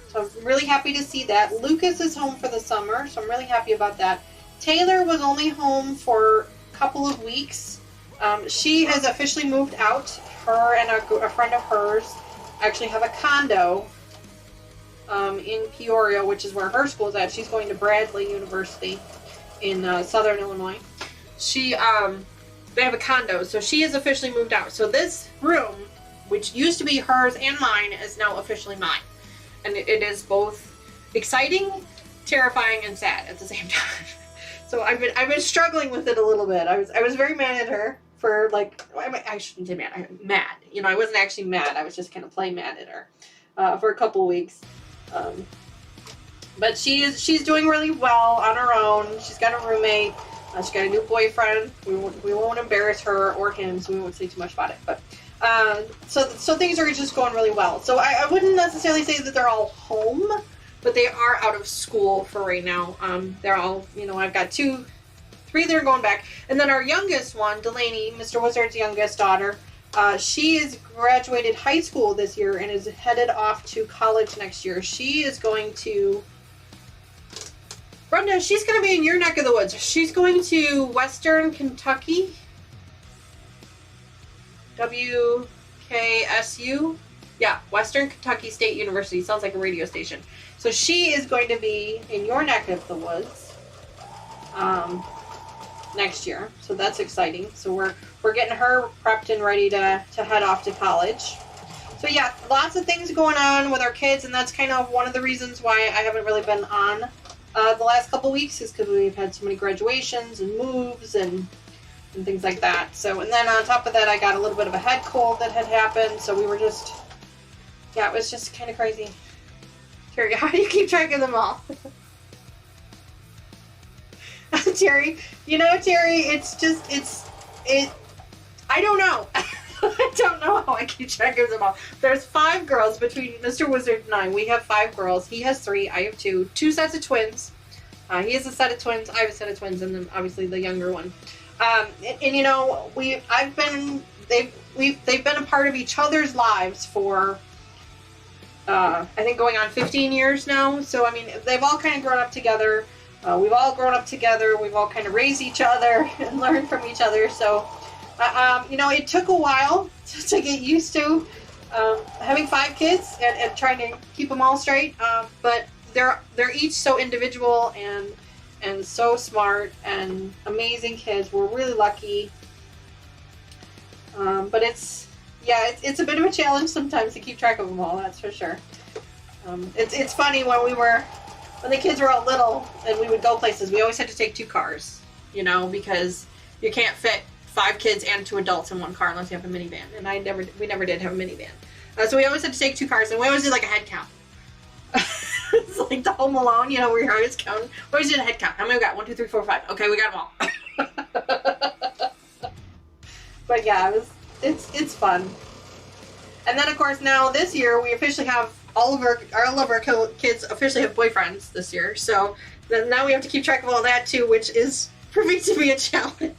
So I'm really happy to see that. Lucas is home for the summer. So I'm really happy about that. Taylor was only home for a couple of weeks. She has officially moved out. Her and a friend of hers actually have a condo in Peoria, which is where her school is at. She's going to Bradley University in Southern Illinois. They have a condo, so she has officially moved out. So this room, which used to be hers and mine, is now officially mine. And it is both exciting, terrifying, and sad at the same time. So I've been struggling with it a little bit. I was very mad at her for, like, I shouldn't say mad. I'm mad. You know, I wasn't actually mad. I was just kind of playing mad at her for a couple of weeks. But she's doing really well on her own. She's got a roommate. She's got a new boyfriend. We won't embarrass her or him, so we won't say too much about it. But so things are just going really well. So I wouldn't necessarily say that they're all home, but they are out of school for right now. They're all, you know, I've got 3 that are going back. And then our youngest one, Delaney, Mr. Wizard's youngest daughter, she is graduated high school this year and is headed off to college next year. She is going to... Brenda, she's going to be in your neck of the woods. She's going to Western Kentucky. WKSU. Yeah, Western Kentucky State University. Sounds like a radio station. So she is going to be in your neck of the woods next year. So that's exciting. So we're getting her prepped and ready to head off to college. So yeah, lots of things going on with our kids, and that's kind of one of the reasons why I haven't really been on the last couple weeks, is because we've had so many graduations and moves and things like that. So, and then on top of that, I got a little bit of a head cold that had happened. So we were just, yeah, it was just kind of crazy. Terry, how do you keep track of them all? Terry, you know, Terry, I don't know. I don't know how I keep track of them all. There's 5 girls between Mr. Wizard and I. We have 5 girls. He has 3. I have 2. 2 sets of twins. He has a set of twins. I have a set of twins, and then obviously the younger one. And you know, they've been a part of each other's lives for I think going on 15 years now. So I mean, they've all kind of grown up together. We've all grown up together. We've all kind of raised each other and learned from each other. So you know, it took a while to get used to having 5 kids and trying to keep them all straight. But they're each so individual and so smart and amazing kids. We're really lucky. But it's a bit of a challenge sometimes to keep track of them all. That's for sure. It's funny when the kids were all little and we would go places. We always had to take 2 cars, you know, because you can't fit 5 kids and 2 adults in one car unless you have a minivan, and we never did have a minivan. So we always had to take 2 cars, and we always did like a head count. It's like the Home Alone, you know, where you're always counting. We always did a head count. How many we got? 1, 2, 3, 4, 5. Okay, we got them all. But yeah, it's fun. And then of course now this year we officially have all of our kids officially have boyfriends this year. So then now we have to keep track of all that too, which is proving to be a challenge.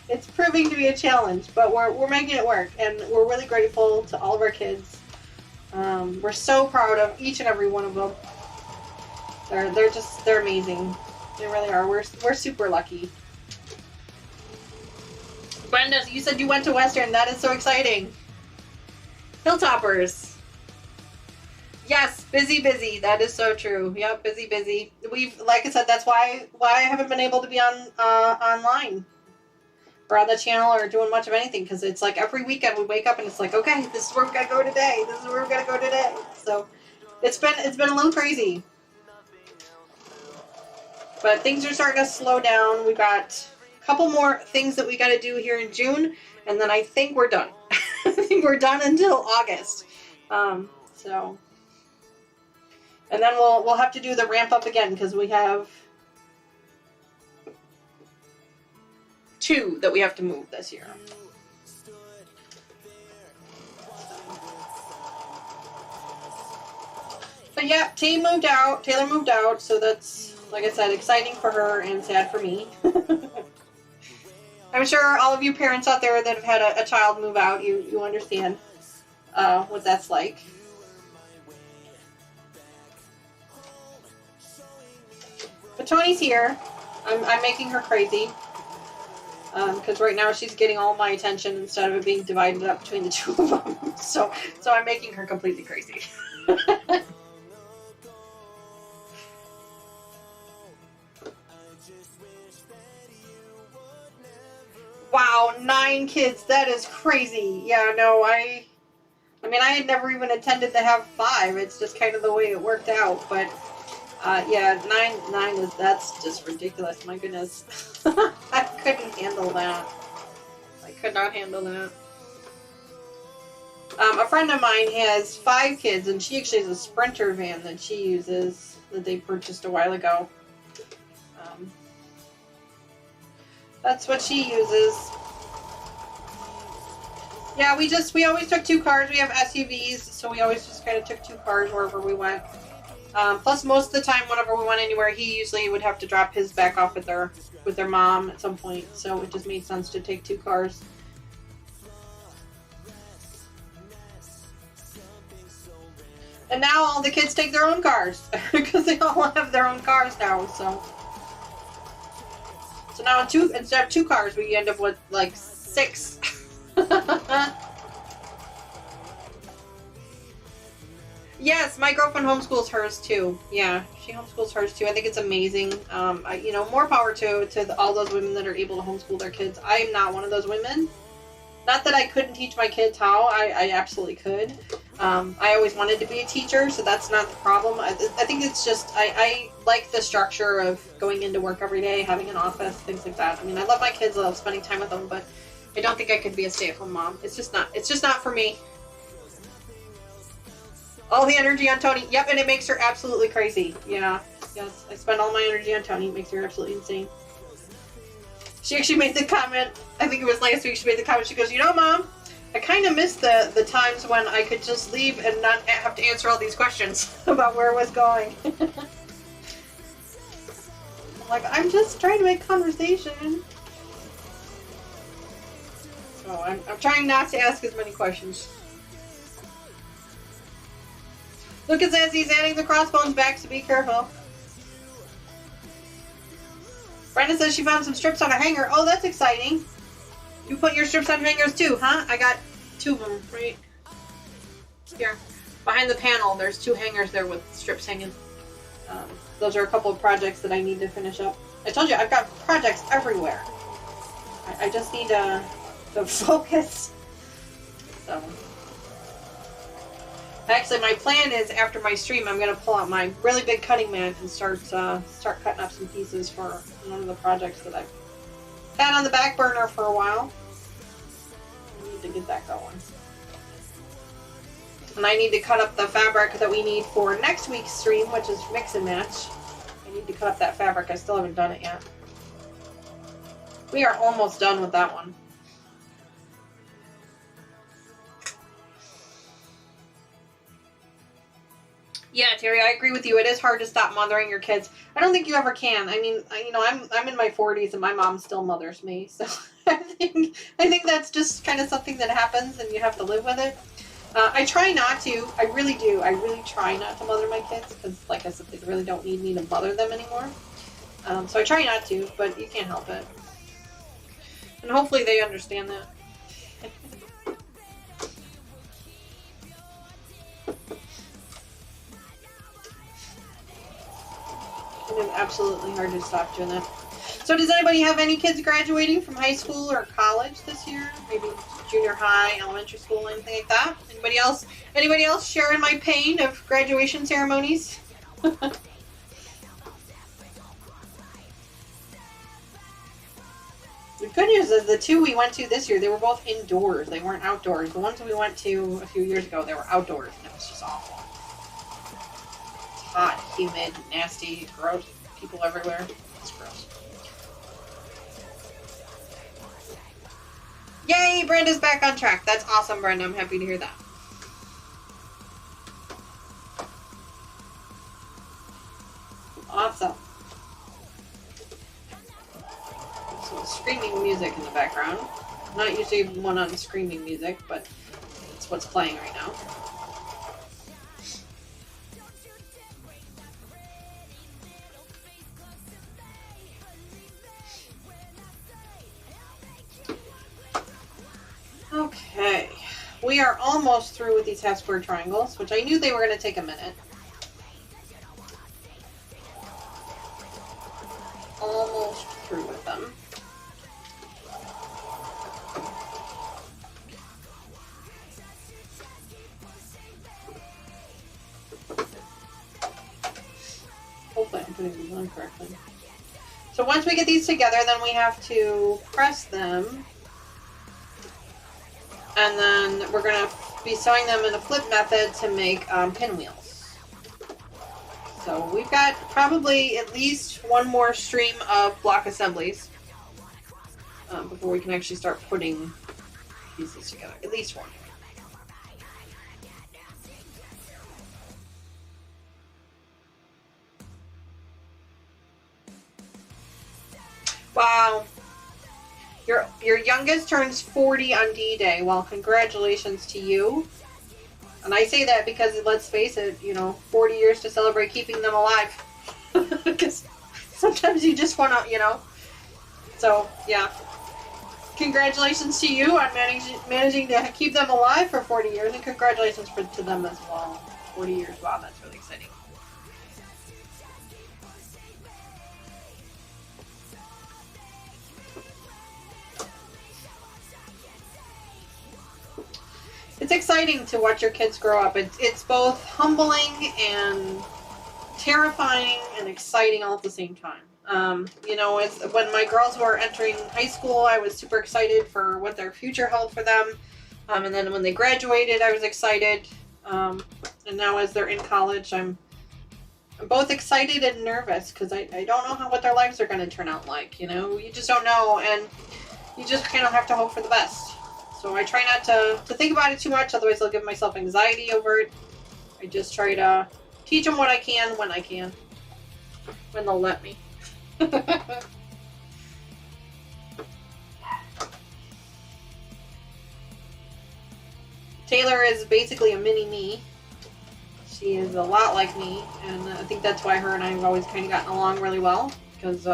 It's proving to be a challenge, but we're making it work, and we're really grateful to all of our kids. We're so proud of each and every one of them. They're amazing. They really are. We're super lucky. Brenda, you said you went to Western. That is so exciting. Hilltoppers. Yes, busy, busy. That is so true. Yep, busy, busy. We've, like I said, that's why I haven't been able to be on online or on the channel or doing much of anything, because it's like every weekend we wake up and it's like, okay, this is where we gotta go today. This is where we gotta go today. So it's been a little crazy, but things are starting to slow down. We got a couple more things that we got to do here in June, and then I think we're done. I think we're done until August. So. And then we'll have to do the ramp up again, because we have 2 that we have to move this year. But yeah, Taylor moved out, so that's, like I said, exciting for her and sad for me. I'm sure all of you parents out there that have had a child move out, you understand what that's like. But Tony's here. I'm making her crazy. Because right now she's getting all my attention instead of it being divided up between the 2 of them. So I'm making her completely crazy. Wow, 9 kids. That is crazy. Yeah, no, I mean, I had never even intended to have 5. It's just kind of the way it worked out. But yeah, 9 that's just ridiculous. My goodness. I couldn't handle that. I could not handle that. A friend of mine has 5 kids, and she actually has a Sprinter van that she uses that they purchased a while ago. That's what she uses. Yeah, we always took 2 cars. We have SUVs, so we always just kind of took 2 cars wherever we went. Plus, most of the time, whenever we went anywhere, he usually would have to drop his back off with their mom at some point. So it just made sense to take 2 cars. And now all the kids take their own cars because they all have their own cars now. So now instead of 2 cars, we end up with like 6. Yes, my girlfriend homeschools hers too. Yeah, she homeschools hers too. I think it's amazing. More power to all those women that are able to homeschool their kids. I am not one of those women. Not that I couldn't teach my kids how. I absolutely could. I always wanted to be a teacher, so that's not the problem. I think it's just I like the structure of going into work every day, having an office, things like that. I mean, I love my kids. I love spending time with them, but I don't think I could be a stay-at-home mom. It's just not for me. All the energy on Tony. Yep, and it makes her absolutely crazy. Yeah. Yes, I spend all my energy on Tony. It makes her absolutely insane. She actually made the comment, I think it was last week, she made the comment, she goes, Mom, I kind of miss the times when I could just leave and not have to answer all these questions about where I was going. I'm like, I'm just trying to make conversation. So I'm trying not to ask as many questions. Lucas says he's adding the crossbones back, so be careful. Brenda says she found some strips on a hanger. Oh, that's exciting. You put your strips on hangers too, huh? I got 2 of them right here. Behind the panel, there's 2 hangers there with strips hanging. Those are a couple of projects that I need to finish up. I told you, I've got projects everywhere. I just need to focus. So... Actually, my plan is after my stream, I'm going to pull out my really big cutting mat and start cutting up some pieces for one of the projects that I've had on the back burner for a while. I need to get that going. And I need to cut up the fabric that we need for next week's stream, which is mix and match. I need to cut up that fabric. I still haven't done it yet. We are almost done with that one. Yeah, Terry, I agree with you. It is hard to stop mothering your kids. I don't think you ever can. I mean, I'm in my 40s and my mom still mothers me. So I think that's just kind of something that happens and you have to live with it. I try not to. I really do. I really try not to mother my kids because, like I said, they really don't need me to mother them anymore. So I try not to, but you can't help it. And hopefully they understand that. It is absolutely hard to stop doing that. So does anybody have any kids graduating from high school or college this year? Maybe junior high, elementary school, anything like that? Anybody else? Anybody else sharing my pain of graduation ceremonies? The good news is the two we went to this year, they were both indoors. They weren't outdoors. The ones we went to a few years ago, they were outdoors, and it was just awful. It's hot, humid, nasty, gross. People everywhere. It's gross. Yay, Brenda's back on track. That's awesome, Brenda. I'm happy to hear that. Awesome. So screaming music in the background. Not usually one on screaming music, but it's what's playing right now. Okay, we are almost through with these half square triangles, which I knew they were going to take a minute. Almost through with them. Hopefully I'm putting these on correctly. So once we get these together, then we have to press them. And then we're going to be sewing them in a flip method to make pinwheels. So we've got probably at least one more stream of block assemblies before we can actually start putting pieces together. At least one. Wow. Your youngest turns 40 on D-Day. Well, congratulations to you. And I say that because, let's face it, 40 years to celebrate keeping them alive. Because sometimes you just want to, So, yeah. Congratulations to you on managing to keep them alive for 40 years. And congratulations to them as well. 40 years. Wow, that's really exciting. It's exciting to watch your kids grow up. It's both humbling and terrifying and exciting all at the same time. It's, when my girls were entering high school, I was super excited for what their future held for them. And then when they graduated, I was excited. And now as they're in college, I'm both excited and nervous because I don't know what their lives are going to turn out like. You just don't know, and you just kind of have to hope for the best. So I try not to think about it too much, otherwise I'll give myself anxiety over it. I just try to teach them what I can when I can. When they'll let me. Taylor is basically a mini me. She is a lot like me, and I think that's why her and I have always kind of gotten along really well, because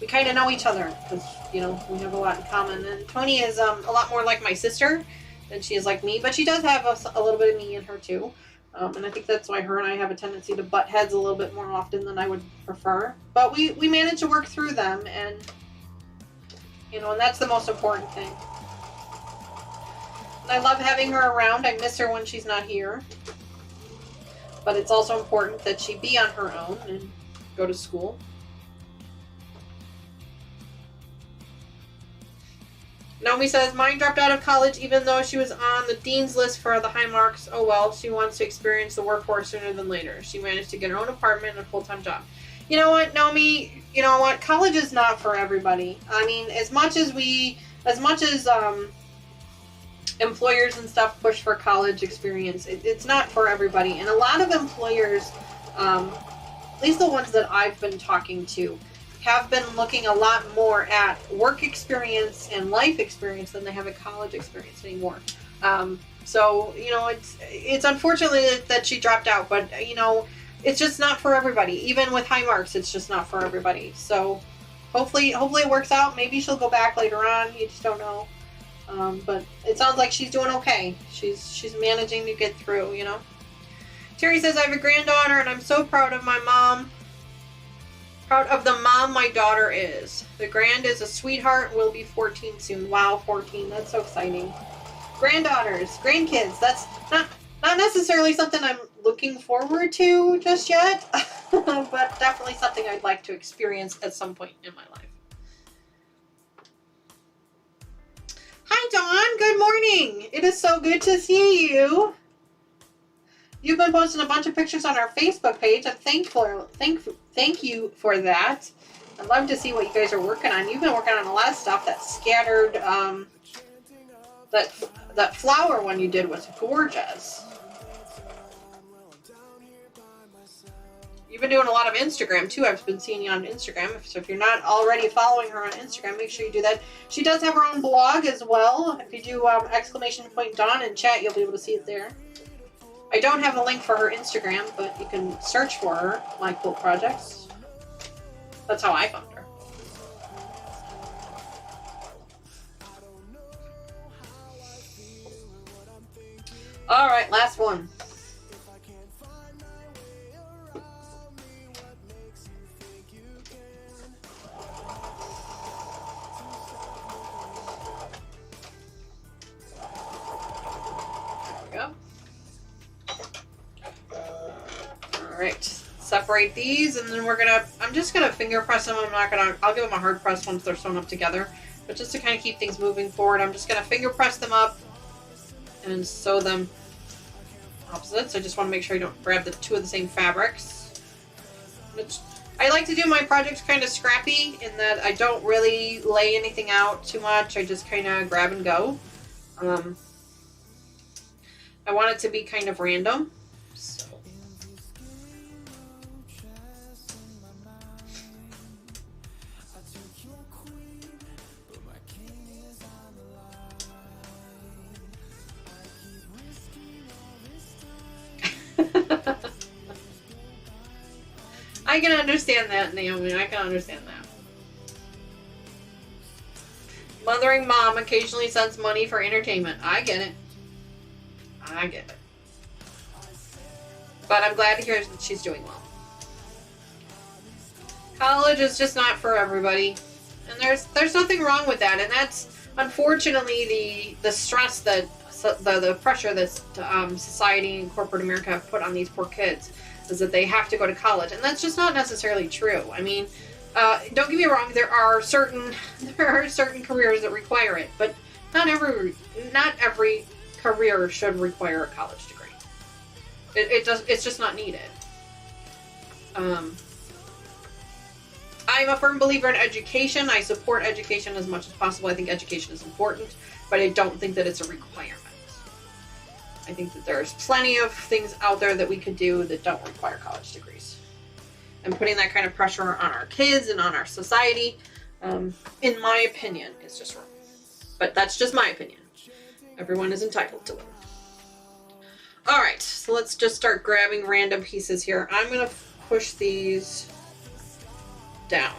we kind of know each other, because we have a lot in common. And Tony is a lot more like my sister than she is like me, but she does have a little bit of me in her too. And I think that's why her and I have a tendency to butt heads a little bit more often than I would prefer. But we manage to work through them, and and that's the most important thing. And I love having her around. I miss her when she's not here. But it's also important that she be on her own and go to school. Naomi says, mine dropped out of college even though she was on the dean's list for the high marks. Oh well, she wants to experience the workforce sooner than later. She managed to get her own apartment and a full-time job. You know what, Naomi? You know what? College is not for everybody. I mean, as much as employers and stuff push for college experience, it's not for everybody. And a lot of employers, at least the ones that I've been talking to, have been looking a lot more at work experience and life experience than they have a college experience anymore. So it's unfortunate that she dropped out, but it's just not for everybody. Even with high marks, it's just not for everybody. So hopefully it works out. Maybe she'll go back later on. You just don't know. But it sounds like she's doing okay. She's managing to get through. Terry says, I have a granddaughter and I'm so proud of my mom. Proud of the mom my daughter is. The grand is a sweetheart, will be 14 soon. Wow, 14. That's so exciting. Granddaughters, grandkids. That's not necessarily something I'm looking forward to just yet, but definitely something I'd like to experience at some point in my life. Hi, Dawn. Good morning. It is so good to see you. You've been posting a bunch of pictures on our Facebook page. I'm thank you for that. I'd love to see what you guys are working on. You've been working on a lot of stuff. That scattered, that flower one you did was gorgeous. You've been doing a lot of Instagram too. I've been seeing you on Instagram. So if you're not already following her on Instagram, make sure you do that. She does have her own blog as well. If you do !Dawn in chat, you'll be able to see it there. I don't have a link for her Instagram, but you can search for her, My Quilt Projects. That's how I found her. All right, last one. Alright, separate these, and then I'm just gonna finger press them. I'll give them a hard press once they're sewn up together. But just to kind of keep things moving forward, I'm just gonna finger press them up and sew them opposites. I just want to make sure I don't grab the two of the same fabrics. I like to do my projects kind of scrappy in that I don't really lay anything out too much. I just kind of grab and go. I want it to be kind of random. So. I can understand that, Naomi. I can understand that. Mothering mom occasionally sends money for entertainment. I get it. I get it. But I'm glad to hear that she's doing well. College is just not for everybody. And there's nothing wrong with that. And that's unfortunately the stress that the pressure that society and corporate America have put on these poor kids, is that they have to go to college, and that's just not necessarily true. I mean, don't get me wrong, there are certain careers that require it, but not every career should require a college degree. It's just not needed. I'm a firm believer in education. I support education as much as possible. I think education is important, but I don't think that it's a requirement. I think that there's plenty of things out there that we could do that don't require college degrees. And putting that kind of pressure on our kids and on our society, in my opinion, is just wrong. But that's just my opinion. Everyone is entitled to it. Alright, so let's just start grabbing random pieces here. I'm going to push these down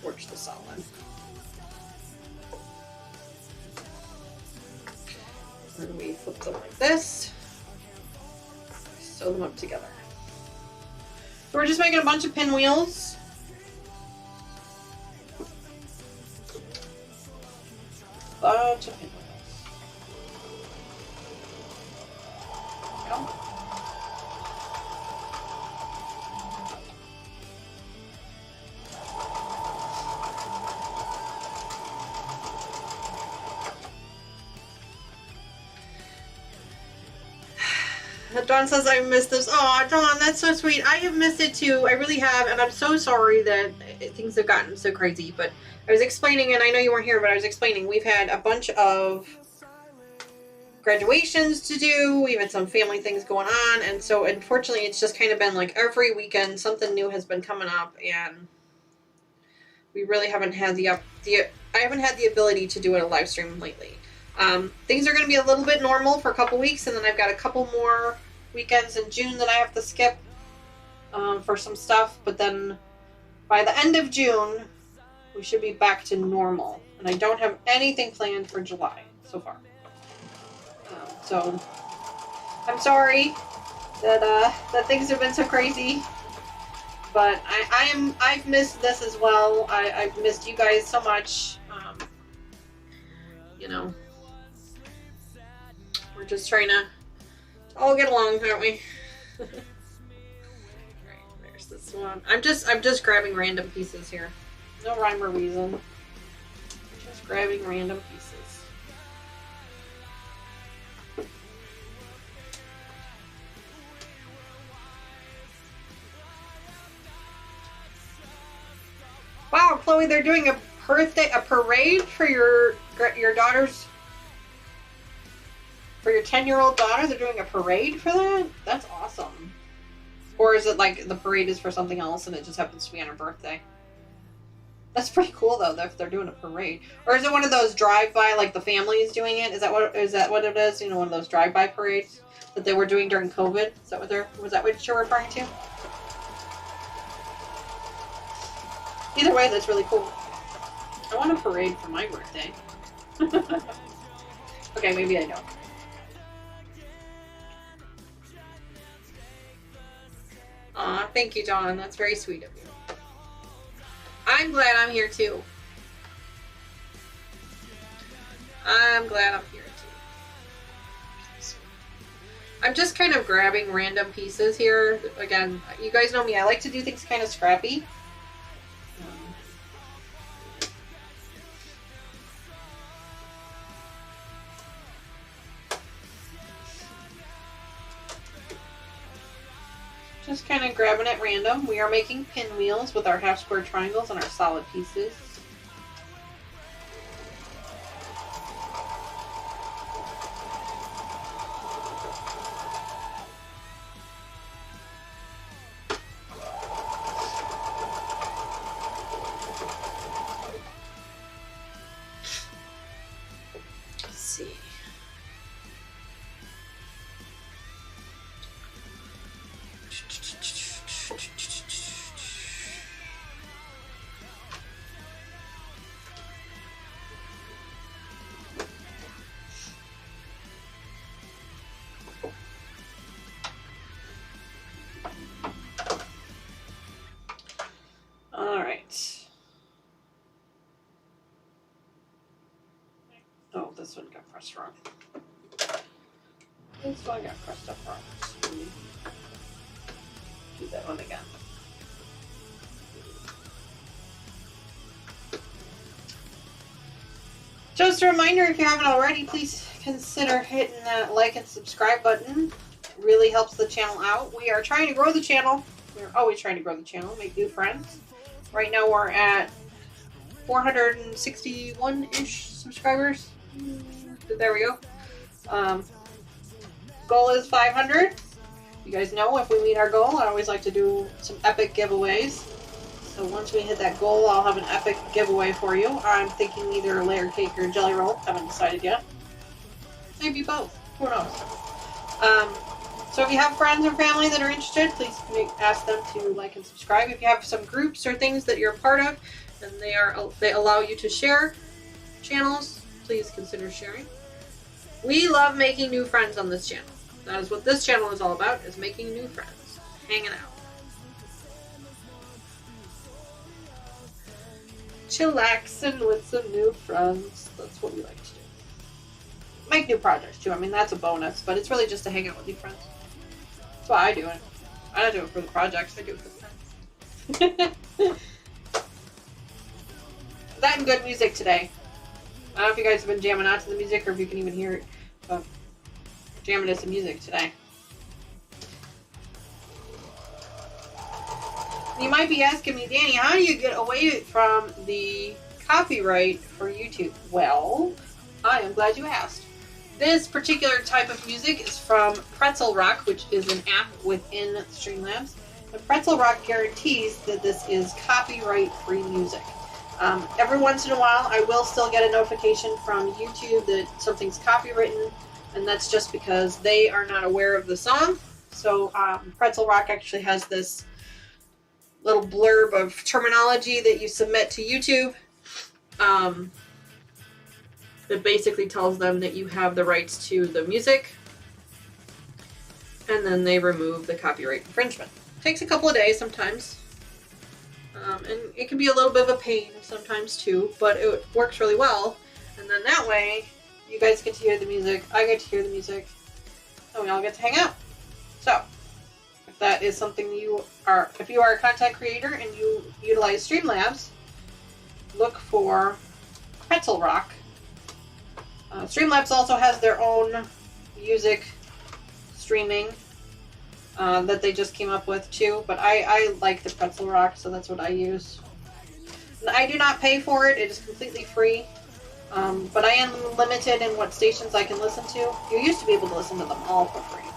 towards the solid. And we flip them like this, sew them up together. So we're just making a bunch of pinwheels. Bunch of pinwheels. There we go. Dawn says, I missed this. Oh, Dawn, that's so sweet. I have missed it too. I really have, and I'm so sorry that things have gotten so crazy. But I was explaining, and I know you weren't here, but I was explaining, we've had a bunch of graduations to do. We've had some family things going on, and so unfortunately it's just kind of been like every weekend something new has been coming up, and we really haven't had I haven't had the ability to do it a live stream lately. Things are going to be a little bit normal for a couple weeks, and then I've got a couple more weekends in June that I have to skip for some stuff, but then by the end of June we should be back to normal, and I don't have anything planned for July so far. So I'm sorry that things have been so crazy. But I've missed this as well. I've missed you guys so much. You know, we're just trying to all get along, aren't we? Right, there's this one. I'm just grabbing random pieces here. No rhyme or reason. Just grabbing random pieces. Wow, Chloe, they're doing a parade for your daughter's, for your 10-year-old daughter. They're doing a parade for that? That's awesome. Or is it like the parade is for something else and it just happens to be on her birthday? That's pretty cool though, if they're doing a parade. Or is it one of those drive-by, like the family is doing it? Is that what it is? You know, one of those drive-by parades that they were doing during COVID? Was that what you're referring to? Either way, that's really cool. I want a parade for my birthday. Okay, maybe I don't. Aw, thank you, Dawn. That's very sweet of you. I'm glad I'm here too. I'm glad I'm here too. I'm just kind of grabbing random pieces here. Again, you guys know me. I like to do things kind of scrappy. Just kind of grabbing at random. We are making pinwheels with our half square triangles and our solid pieces. Let's see. All right. Oh, this one got pressed wrong. This one got pressed up wrong. Do that one again. Just a reminder, if you haven't already, please consider hitting that like and subscribe button. It really helps the channel out. We are trying to grow the channel. We're always trying to grow the channel, make new friends. Right now we're at 461-ish subscribers. There we go. Goal is 500. You guys know if we meet our goal, I always like to do some epic giveaways. So once we hit that goal, I'll have an epic giveaway for you. I'm thinking either a layer cake or a jelly roll. Haven't decided yet. Maybe both. Who knows? So if you have friends or family that are interested, please ask them to like and subscribe. If you have some groups or things that you're a part of and they allow you to share channels, please consider sharing. We love making new friends on this channel. That is what this channel is all about, is making new friends, hanging out. Chillaxing with some new friends. That's what we like to do. Make new projects too. I mean, that's a bonus, but it's really just to hang out with new friends. That's why I do it. I don't do it for the projects. I do it for the friends. That and good music today. I don't know if you guys have been jamming out to the music or if you can even hear it, but jamming to some music today. You might be asking me, Danny, how do you get away from the copyright for YouTube? Well, I am glad you asked. This particular type of music is from Pretzel Rock, which is an app within Streamlabs. And Pretzel Rock guarantees that this is copyright-free music. Every once in a while, I will still get a notification from YouTube that something's copywritten, and that's just because they are not aware of the song. So Pretzel Rock actually has this little blurb of terminology that you submit to YouTube that basically tells them that you have the rights to the music, and then they remove the copyright infringement. Takes a couple of days sometimes, And it can be a little bit of a pain sometimes too, but it works really well. And then that way, you guys get to hear the music, I get to hear the music, and we all get to hang out. So, if that is something if you are a content creator and you utilize Streamlabs, look for Pretzel Rock. Streamlabs also has their own music streaming that they just came up with too, but I like the Pretzel Rock, so that's what I use. And I do not pay for it, it is completely free, but I am limited in what stations I can listen to. You used to be able to listen to them all for free,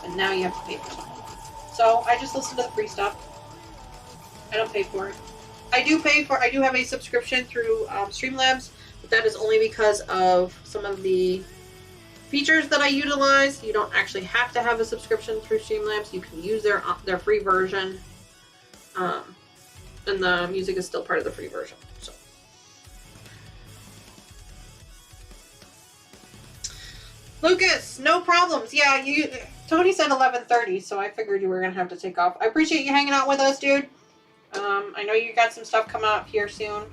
but now you have to pay for something. So I just listen to the free stuff. I don't pay for it. I do have a subscription through Streamlabs, but that is only because of some of the features that I utilize. You don't actually have to have a subscription through Streamlabs. You can use their free version, and the music is still part of the free version. So, Lucas, no problems. Yeah, Tony said 11:30, so I figured you were gonna have to take off. I appreciate you hanging out with us, dude. I know you got some stuff coming up here soon,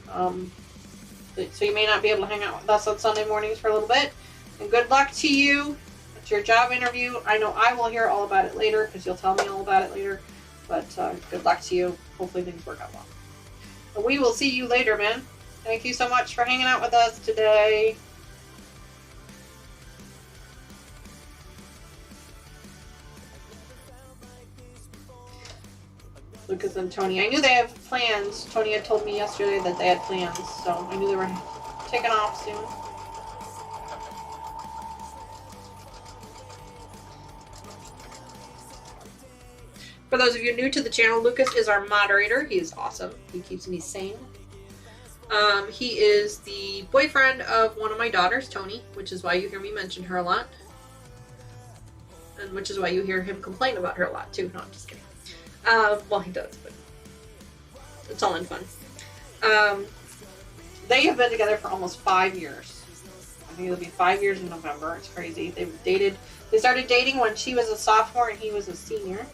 so you may not be able to hang out with us on Sunday mornings for a little bit. And good luck to you at your job interview. I know I will hear all about it later because you'll tell me all about it later. But good luck to you. Hopefully things work out well. But we will see you later, man. Thank you so much for hanging out with us today. Lucas and Tony. I knew they have plans. Tony had told me yesterday that they had plans, so I knew they were taking off soon. For those of you new to the channel, Lucas is our moderator. He is awesome. He keeps me sane. He is the boyfriend of one of my daughters, Tony, which is why you hear me mention her a lot. And which is why you hear him complain about her a lot, too. No, I'm just kidding. Well, he does, but it's all in fun. They have been together for almost 5 years. I think it'll be 5 years in November. It's crazy. They started dating when she was a sophomore and he was a senior.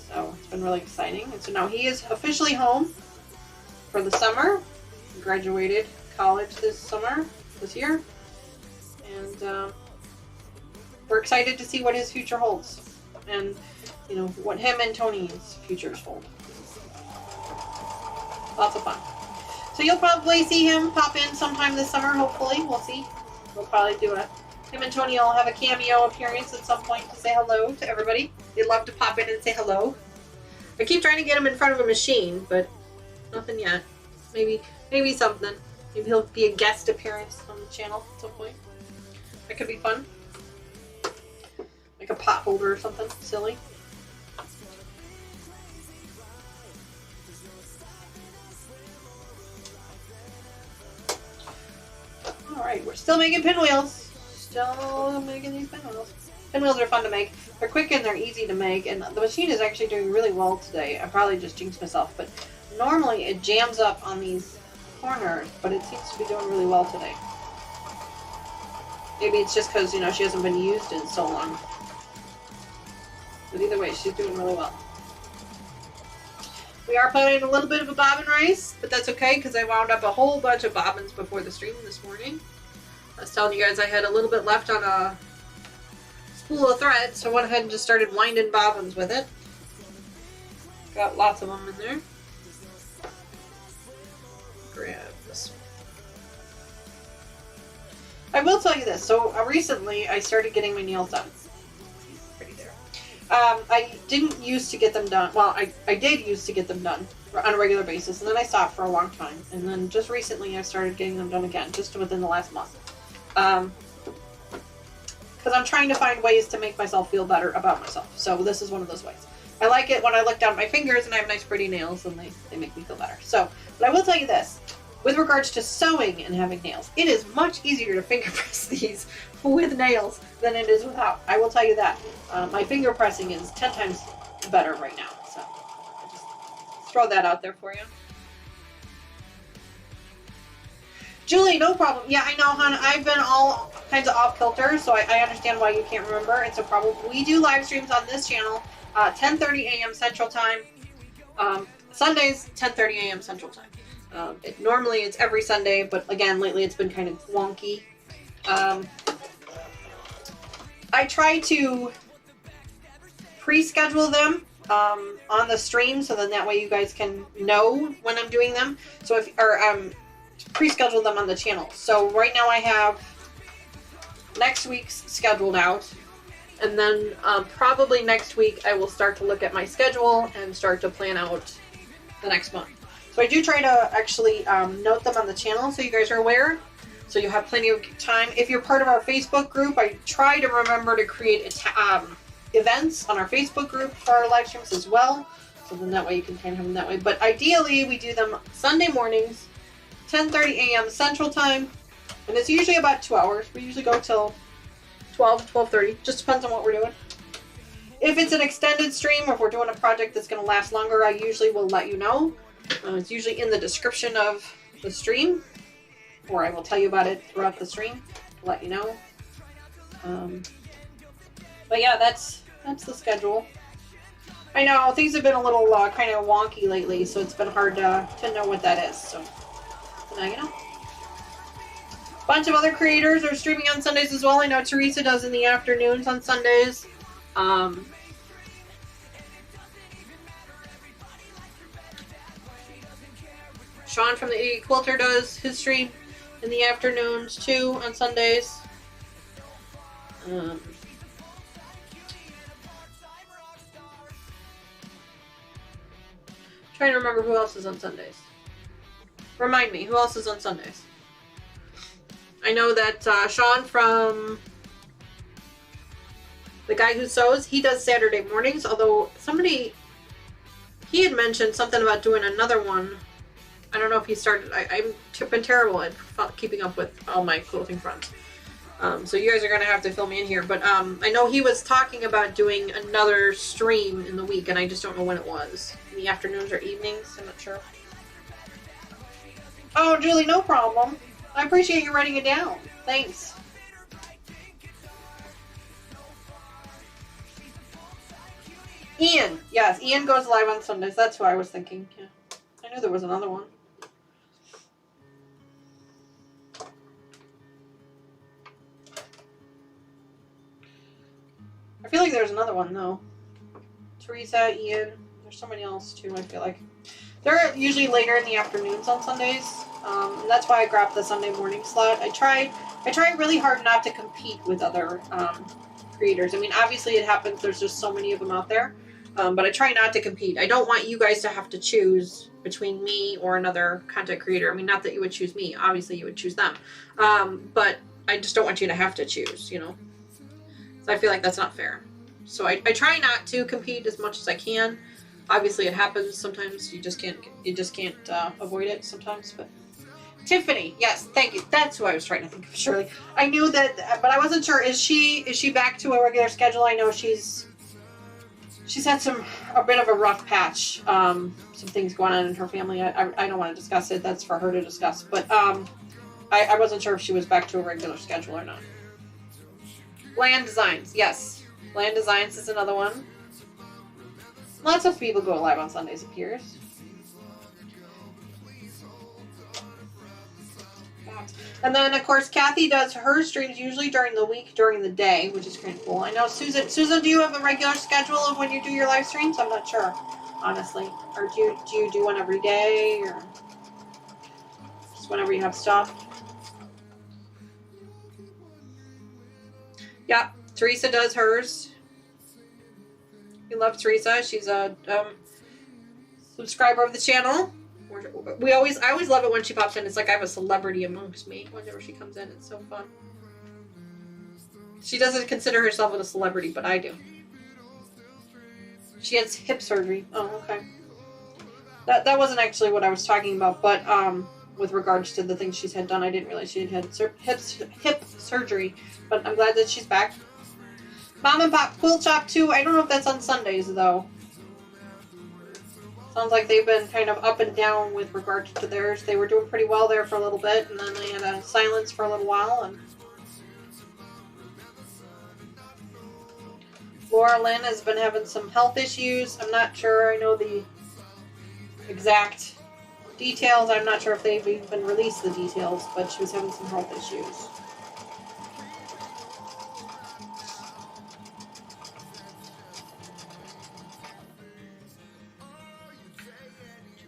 So it's been really exciting. And so now he is officially home for the summer. He graduated college this year. And we're excited to see what his future holds. And, you know, what him and Tony's futures hold. Lots of fun. So you'll probably see him pop in sometime this summer, hopefully. We'll see. We'll probably do him and Tony will have a cameo appearance at some point to say hello to everybody. They'd love to pop in and say hello. I keep trying to get him in front of a machine, but nothing yet. Maybe something. Maybe he'll be a guest appearance on the channel at some point. That could be fun. Like a pot holder or something silly. Alright, we're still making pinwheels. Still making these pinwheels. Pinwheels are fun to make. They're quick and they're easy to make, and the machine is actually doing really well today. I probably just jinxed myself, but normally it jams up on these corners, but it seems to be doing really well today. Maybe it's just because, you know, she hasn't been used in so long. But either way, she's doing really well. We are putting a little bit of a bobbin race, but that's okay because I wound up a whole bunch of bobbins before the stream this morning. I was telling you guys I had a little bit left on a spool of thread, so I went ahead and just started winding bobbins with it. Got lots of them in there. Grab this one. I will tell you this. So recently I started getting my nails done. Pretty there. I didn't used to get them done. Well, I did used to get them done on a regular basis, and then I stopped for a long time. And then just recently I started getting them done again, just within the last month. Because I'm trying to find ways to make myself feel better about myself. So this is one of those ways. I like it when I look down at my fingers and I have nice pretty nails and they make me feel better. So, but I will tell you this. With regards to sewing and having nails, it is much easier to finger press these with nails than it is without. I will tell you that. My finger pressing is 10 times better right now. So I'll just throw that out there for you. Julie, no problem. Yeah, I know, hon. I've been all kinds of off kilter, so I understand why you can't remember. It's a problem. We do live streams on this channel 10:30 a.m. Central Time. Sundays, 10:30 a.m. Central Time. Normally it's every Sunday, but again, lately it's been kind of wonky. I try to pre-schedule them on the stream, so then that way you guys can know when I'm doing them. So if pre-schedule them on the channel. So right now I have next week's scheduled out, and then probably next week I will start to look at my schedule and start to plan out the next month. So I do try to actually note them on the channel so you guys are aware, so you have plenty of time. If you're part of our Facebook group, I try to remember to create events on our Facebook group for our live streams as well, so then that way you can kind of have them that way. But ideally we do them Sunday mornings, 10:30 a.m. Central Time, and it's usually about 2 hours. We usually go till 12:30, just depends on what we're doing. If it's an extended stream, or if we're doing a project that's going to last longer, I usually will let you know. It's usually in the description of the stream, or I will tell you about it throughout the stream to let you know. But yeah, that's the schedule. I know things have been a little kind of wonky lately, so it's been hard to know what that is. So now you know. A bunch of other creators are streaming on Sundays as well. I know Teresa does in the afternoons on Sundays. Sean from the Idiot Quilter does his stream in the afternoons too on Sundays. Trying to remember who else is on Sundays. Remind me, who else is on Sundays? I know that Sean from The Guy Who Sews, he does Saturday mornings, although he had mentioned something about doing another one. I don't know if he started. I've been terrible at keeping up with all my quilting friends. So you guys are going to have to fill me in here. But I know he was talking about doing another stream in the week, and I just don't know when it was. In the afternoons or evenings? I'm not sure. Oh, Julie, no problem. I appreciate you writing it down. Thanks. Ian. Yes, Ian goes live on Sundays. That's who I was thinking. Yeah. I knew there was another one. I feel like there's another one, though. Teresa, Ian. There's somebody else, too, I feel like. They're usually later in the afternoons on Sundays. And that's why I grabbed the Sunday morning slot. I try really hard not to compete with other creators. I mean, obviously it happens. There's just so many of them out there. But I try not to compete. I don't want you guys to have to choose between me or another content creator. I mean, not that you would choose me. Obviously, you would choose them. But I just don't want you to have to choose, you know. So I feel like that's not fair. So I try not to compete as much as I can. Obviously, it happens sometimes. You just can't avoid it sometimes. But Tiffany, yes, thank you. That's who I was trying to think of. Shirley, I knew that, but I wasn't sure. Is she back to a regular schedule? I know she's had a bit of a rough patch. Some things going on in her family. I don't want to discuss it. That's for her to discuss. But I wasn't sure if she was back to a regular schedule or not. Land Designs, yes. Land Designs is another one. Lots of people go live on Sundays, it appears. And then, of course, Kathy does her streams usually during the week, during the day, which is kind of cool. I know, Susan, do you have a regular schedule of when you do your live streams? I'm not sure, honestly. Or do you do one every day, or just whenever you have stuff? Yeah, Teresa does hers. We love Teresa. She's a subscriber of the channel. I always love it when she pops in. It's like I have a celebrity amongst me whenever she comes in. It's so fun. She doesn't consider herself a celebrity, but I do. She has hip surgery. Oh, okay. That wasn't actually what I was talking about, but with regards to the things she's had done, I didn't realize she had hip surgery. But I'm glad that she's back. Mom and Pop Quilt Shop too. I don't know if that's on Sundays though. Sounds like they've been kind of up and down with regards to theirs. They were doing pretty well there for a little bit, and then they had a silence for a little while. And Laura Lynn has been having some health issues. I'm not sure I know the exact details. I'm not sure if they've even released the details, but she was having some health issues.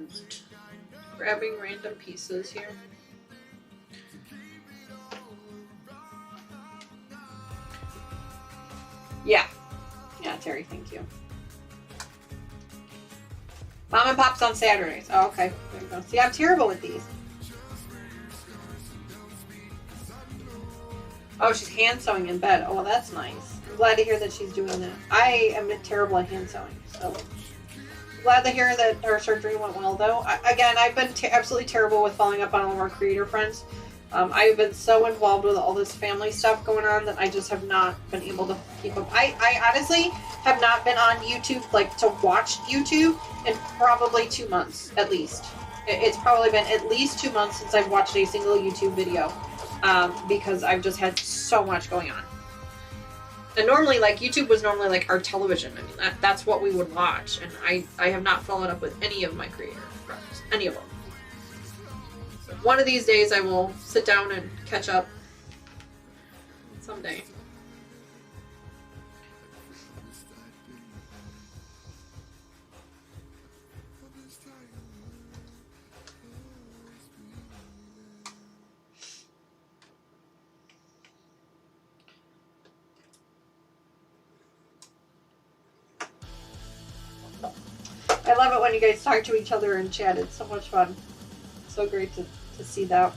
Just grabbing random pieces here. Yeah, Terry, thank you. Mom and Pop's on Saturdays. Oh, okay. There you go. See, I'm terrible with these. Oh, she's hand sewing in bed. Oh, well, that's nice. I'm glad to hear that she's doing that. I am terrible at hand sewing, so glad to hear that her surgery went well, though. Again, I've been absolutely terrible with following up on all of our creator friends. I've been so involved with all this family stuff going on that I just have not been able to keep up. I honestly have not been on YouTube, like to watch YouTube, in probably 2 months at least. It's probably been at least 2 months since I've watched a single YouTube video, because I've just had so much going on. And normally, like, YouTube was normally like our television. I mean, that's what we would watch, and I have not followed up with any of my creator friends, any of them. One of these days I will sit down and catch up someday. I love it when you guys talk to each other and chat. It's so much fun. So great to see that.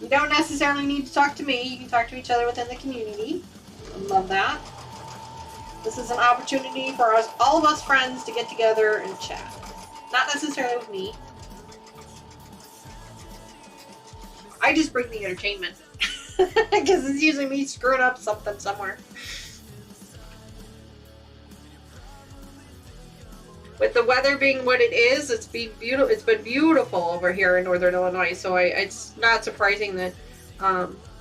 You don't necessarily need to talk to me. You can talk to each other within the community. I love that. This is an opportunity for us, all of us friends, to get together and chat. Not necessarily with me. I just bring the entertainment. Because it's usually me screwing up something somewhere. With the weather being what it is, it's been beautiful. It's been beautiful over here in Northern Illinois. So it's not surprising that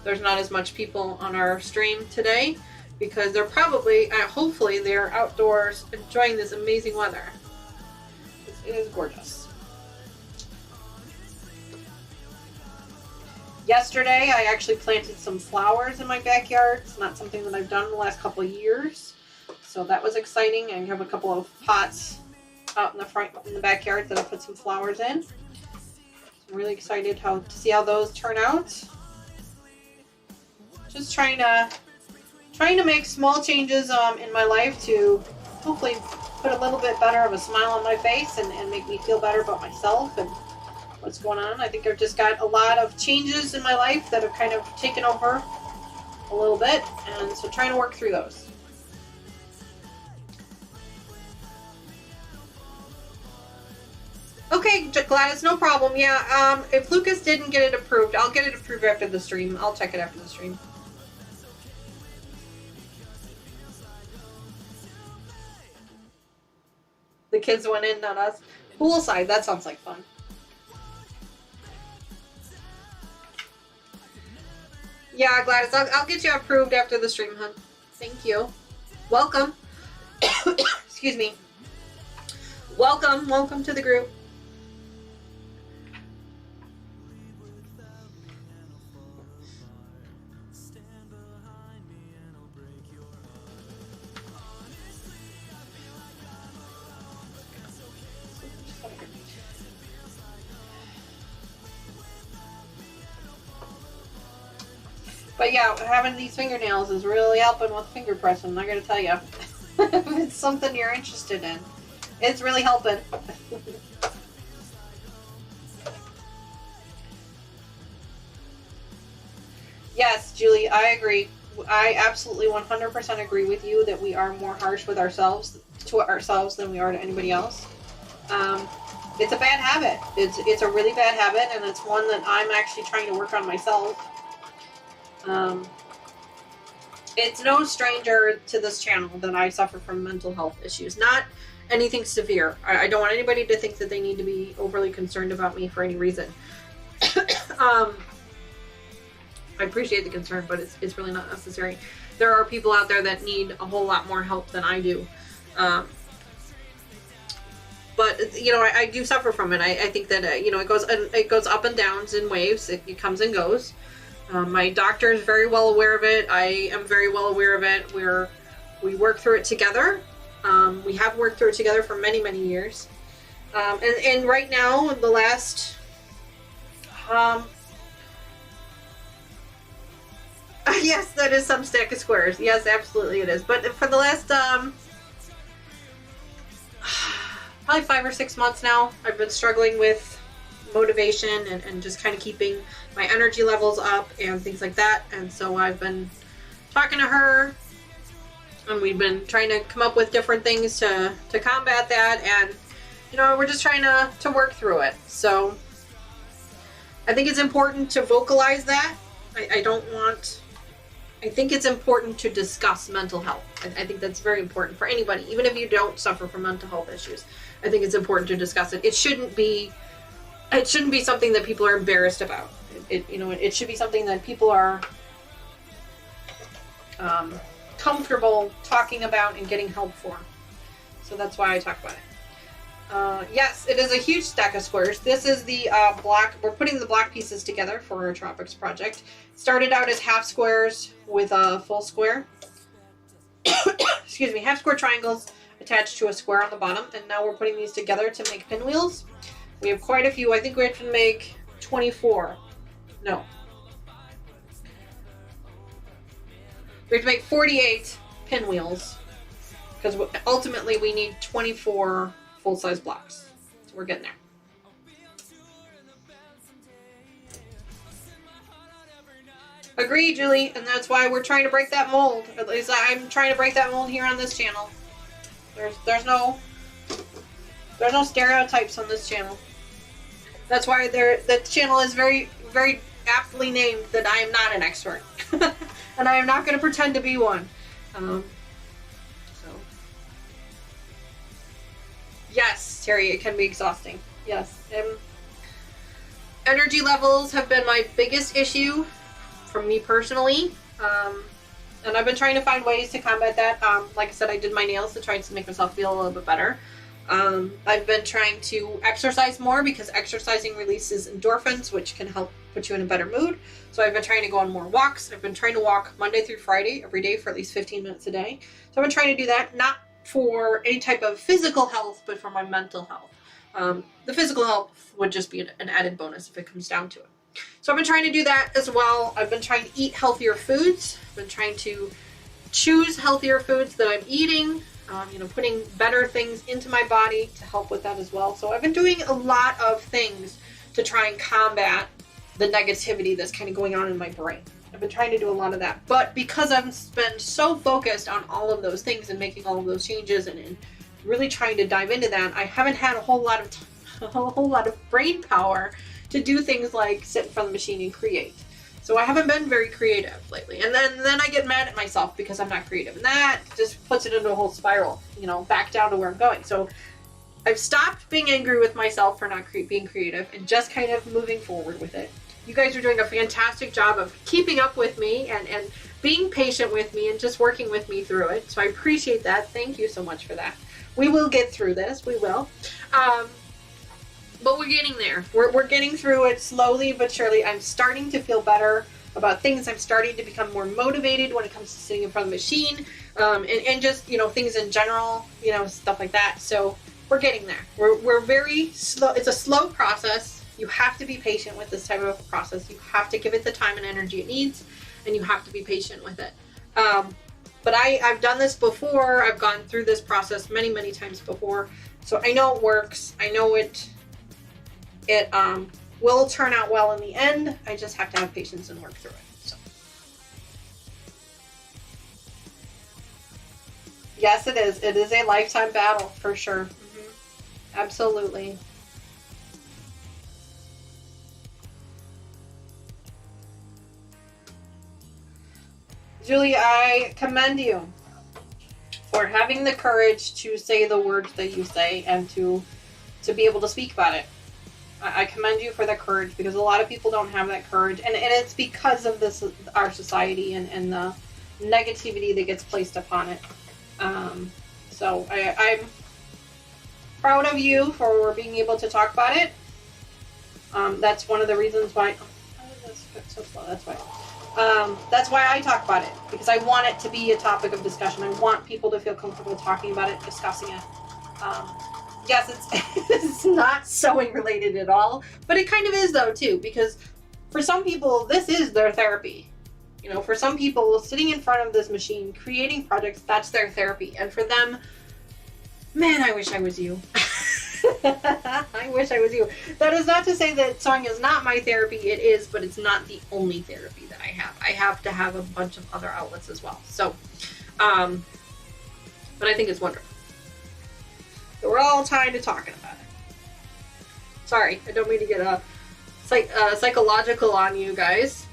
there's not as much people on our stream today, because they're probably, hopefully, they're outdoors enjoying this amazing weather. It is gorgeous. Yesterday, I actually planted some flowers in my backyard. It's not something that I've done in the last couple of years, so that was exciting. I have a couple of pots out in the front, in the backyard, that I put some flowers in. I'm really excited to see how those turn out. Just trying to make small changes in my life to hopefully put a little bit better of a smile on my face and make me feel better about myself and what's going on. I think I've just got a lot of changes in my life that have kind of taken over a little bit, and so trying to work through those. Okay, Gladys, no problem. Yeah, if Lucas didn't get it approved, I'll get it approved after the stream. I'll check it after the stream. The kids went in, not us. Poolside, that sounds like fun. Yeah, Gladys, I'll get you approved after the stream, hon. Thank you. Welcome. Excuse me. Welcome to the group. But yeah, having these fingernails is really helping with finger pressing, I gotta tell you. If it's something you're interested in, it's really helping. Yes, Julie, I agree. I absolutely 100% agree with you that we are more harsh with ourselves, than we are to anybody else. It's a bad habit. It's a really bad habit, and it's one that I'm actually trying to work on myself. It's no stranger to this channel that I suffer from mental health issues. Not anything severe. I don't want anybody to think that they need to be overly concerned about me for any reason. I appreciate the concern, but it's really not necessary. there are people out there that need a whole lot more help than I do. But you know, I do suffer from it. I think that you know, it goes up and downs in waves. It comes and goes. My doctor is very well aware of it. I am very well aware of it. We work through it together. We have worked through it together for many, many years. And right now, the last yes, that is some stack of squares. Yes, absolutely it is. But for the last probably 5 or 6 months now, I've been struggling with motivation and just kind of keeping my energy levels up and things like that. And so I've been talking to her, and we've been trying to come up with different things to combat that. And you know, we're just trying to work through it. So I think it's important to vocalize that. I think it's important to discuss mental health. I think that's very important for anybody, even if you don't suffer from mental health issues. I think it's important to discuss it. It shouldn't be something that people are embarrassed about. It should be something that people are comfortable talking about and getting help for. So that's why I talk about it. Yes, it is a huge stack of squares. This is the block. We're putting the block pieces together for our Tropics project. Started out as half squares with a full square. Excuse me, half square triangles attached to a square on the bottom, and now we're putting these together to make pinwheels. We have quite a few. I think we have to make 24. No. We have to make 48 pinwheels, because ultimately we need 24 full-size blocks. So we're getting there. Agree, Julie, and that's why we're trying to break that mold. At least I'm trying to break that mold here on this channel. There's no stereotypes on this channel. That's why the channel is very, very aptly named that I am not an expert. And I am not going to pretend to be one. Yes, Terry, it can be exhausting. Yes. Energy levels have been my biggest issue for me personally. And I've been trying to find ways to combat that. Like I said, I did my nails to try to make myself feel a little bit better. I've been trying to exercise more because exercising releases endorphins, which can help put you in a better mood. So I've been trying to go on more walks. I've been trying to walk Monday through Friday, every day for at least 15 minutes a day. So I've been trying to do that, not for any type of physical health, but for my mental health. The physical health would just be an added bonus if it comes down to it. So I've been trying to do that as well. I've been trying to eat healthier foods. I've been trying to choose healthier foods that I'm eating. Putting better things into my body to help with that as well. So I've been doing a lot of things to try and combat the negativity that's kind of going on in my brain. I've been trying to do a lot of that. But because I've been so focused on all of those things and making all of those changes and really trying to dive into that, I haven't had a whole lot of brain power to do things like sit in front of the machine and create. So I haven't been very creative lately. And then I get mad at myself because I'm not creative. And that just puts it into a whole spiral, back down to where I'm going. So I've stopped being angry with myself for not being creative and just kind of moving forward with it. You guys are doing a fantastic job of keeping up with me and being patient with me and just working with me through it. So I appreciate that. Thank you so much for that. We will get through this. We will. But we're getting there. We're getting through it slowly but surely. I'm starting to feel better about things. I'm starting to become more motivated when it comes to sitting in front of the machine, and just, things in general, stuff like that. So we're getting there. We're very slow. It's a slow process. You have to be patient with this type of process. You have to give it the time and energy it needs, and you have to be patient with it. But I've done this before. I've gone through this process many, many times before. So I know it works. I know it will turn out well in the end. I just have to have patience and work through it. So. Yes, it is. It is a lifetime battle for sure. Mm-hmm. Absolutely. Julie, I commend you for having the courage to say the words that you say and to be able to speak about it. I commend you for that courage, because a lot of people don't have that courage, and it's because of our society and the negativity that gets placed upon it. So I'm proud of you for being able to talk about it. That's one of the reasons why. How did this fit so slow? That's why. That's why I talk about it, because I want it to be a topic of discussion. I want people to feel comfortable talking about it, discussing it. Yes, it's not sewing related at all, but it kind of is though too, because for some people this is their therapy. You know, for some people sitting in front of this machine creating projects, that's their therapy. And for them, man, I wish I was you. I wish I was you. That is not to say that sewing is not my therapy. It is, but it's not the only therapy that I have. I have to have a bunch of other outlets as well. So, but I think it's wonderful. So we're all tired of talking about it. Sorry, I don't mean to get psychological on you guys.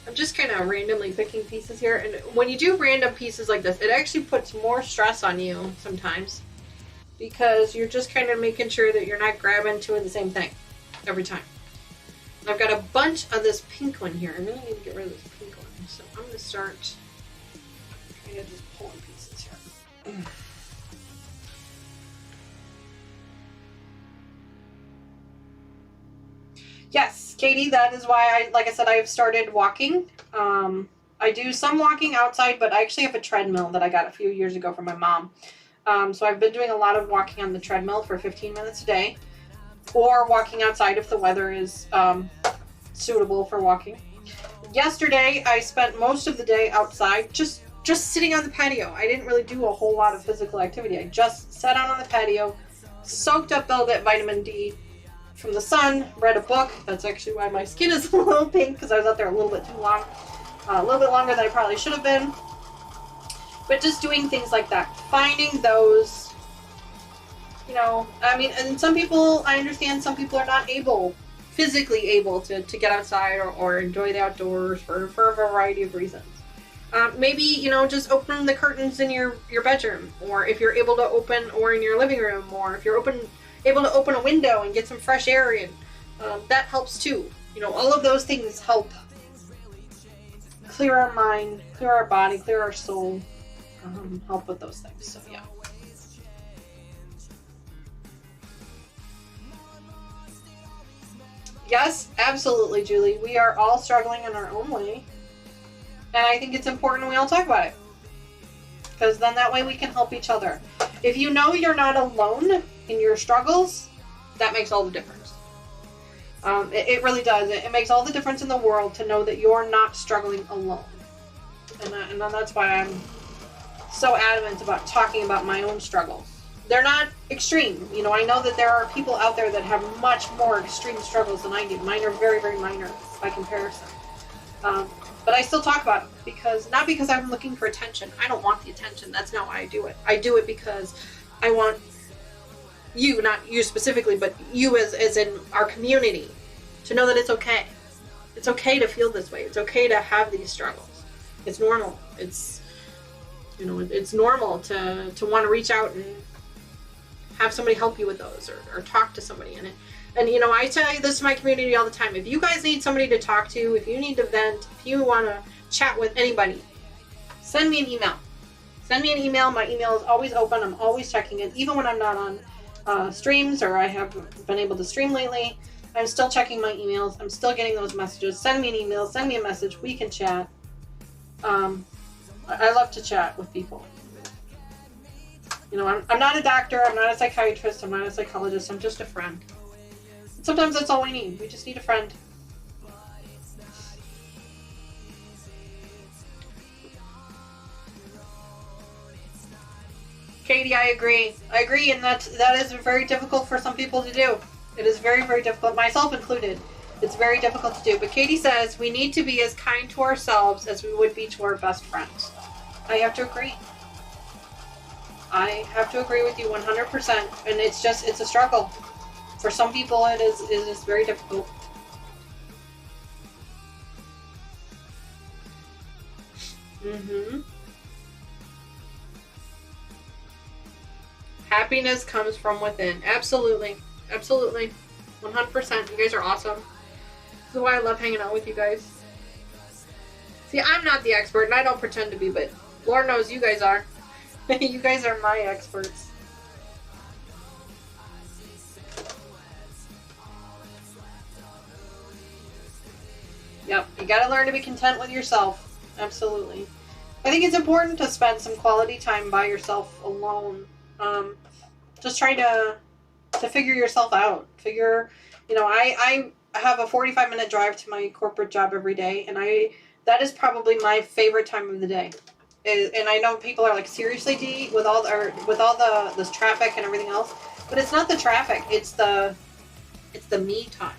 I'm just kind of randomly picking pieces here, and when you do random pieces like this, it actually puts more stress on you sometimes, because you're just kind of making sure that you're not grabbing two of the same thing every time. And I've got a bunch of this pink one here. I really need to get rid of this pink one, so I'm going to start kind of just pulling pieces here. Yes, Katie, that is why like I said, I've started walking. I do some walking outside, but I actually have a treadmill that I got a few years ago from my mom. So I've been doing a lot of walking on the treadmill for 15 minutes a day, or walking outside if the weather is suitable for walking. Yesterday, I spent most of the day outside, just sitting on the patio. I didn't really do a whole lot of physical activity. I just sat out on the patio, soaked up all that vitamin D from the sun, read a book. That's actually why my skin is a little pink, because I was out there a little bit too long. A little bit longer than I probably should have been. But just doing things like that. Finding those, you know, I mean, and some people, I understand some people are not physically able to get outside or enjoy the outdoors for a variety of reasons. Maybe, you know, just open the curtains in your bedroom, or if you're able to open, or in your living room, or if you're able to open a window and get some fresh air in. That helps too. You know, all of those things help clear our mind, clear our body, clear our soul, help with those things. So yeah. Yes, absolutely, Julie. We are all struggling in our own way. And I think it's important we all talk about it, because then that way we can help each other. If you know you're not alone in your struggles, that makes all the difference. It really does. It makes all the difference in the world to know that you're not struggling alone. And that's why I'm so adamant about talking about my own struggles. They're not extreme. You know, I know that there are people out there that have much more extreme struggles than I do. Mine are very, very minor by comparison. But I still talk about it, not because I'm looking for attention. I don't want the attention. That's not why I do it. I do it because I want you, not you specifically, but you as in our community, to know that it's okay. It's okay to feel this way. It's okay to have these struggles. It's normal. It's, you know, it's normal to want to reach out and have somebody help you with those, or talk to somebody in it. And, you know, I tell you this to my community all the time. If you guys need somebody to talk to, if you need to vent, if you want to chat with anybody, send me an email. Send me an email. My email is always open. I'm always checking it. Even when I'm not on streams, or I haven't been able to stream lately, I'm still checking my emails. I'm still getting those messages. Send me an email. Send me a message. We can chat. I love to chat with people. You know, I'm not a doctor. I'm not a psychiatrist. I'm not a psychologist. I'm just a friend. Sometimes that's all we need. We just need a friend. Katie, I agree. And that is very difficult for some people to do. It is very, very difficult, myself included. It's very difficult to do. But Katie says we need to be as kind to ourselves as we would be to our best friends. I have to agree. I have to agree with you 100%. And it's a struggle. For some people, it is very difficult. Happiness comes from within. Absolutely. Absolutely. 100%. You guys are awesome. This is why I love hanging out with you guys. See, I'm not the expert, and I don't pretend to be, but Lord knows you guys are. You guys are my experts. Yep, you gotta learn to be content with yourself. Absolutely. I think it's important to spend some quality time by yourself alone. Just trying to figure yourself out. I have a 45-minute drive to my corporate job every day, and that is probably my favorite time of the day. And I know people are like, seriously, Dee, with all this traffic and everything else, but it's not the traffic. It's the me time.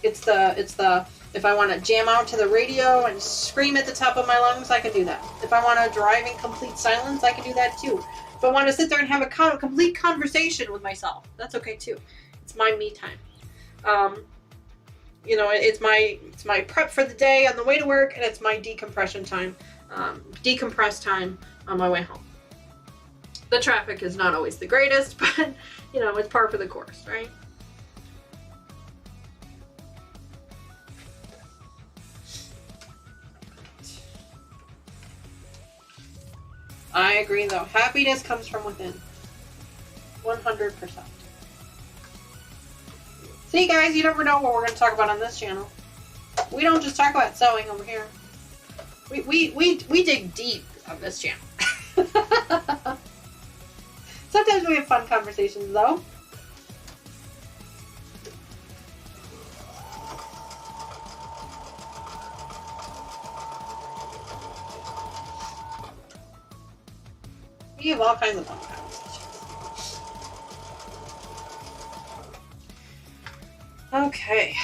It's the if I want to jam out to the radio and scream at the top of my lungs, I can do that. If I want to drive in complete silence, I can do that too. If I want to sit there and have a complete conversation with myself, that's okay too. It's my me time. It's my prep for the day on the way to work, and it's my decompress time on my way home. The traffic is not always the greatest, but it's par for the course, right? I agree, though. Happiness comes from within. 100%. See, guys, you never know what we're going to talk about on this channel. We don't just talk about sewing over here. We dig deep on this channel. Sometimes we have fun conversations, though. We have all kinds of fun conversations. Okay.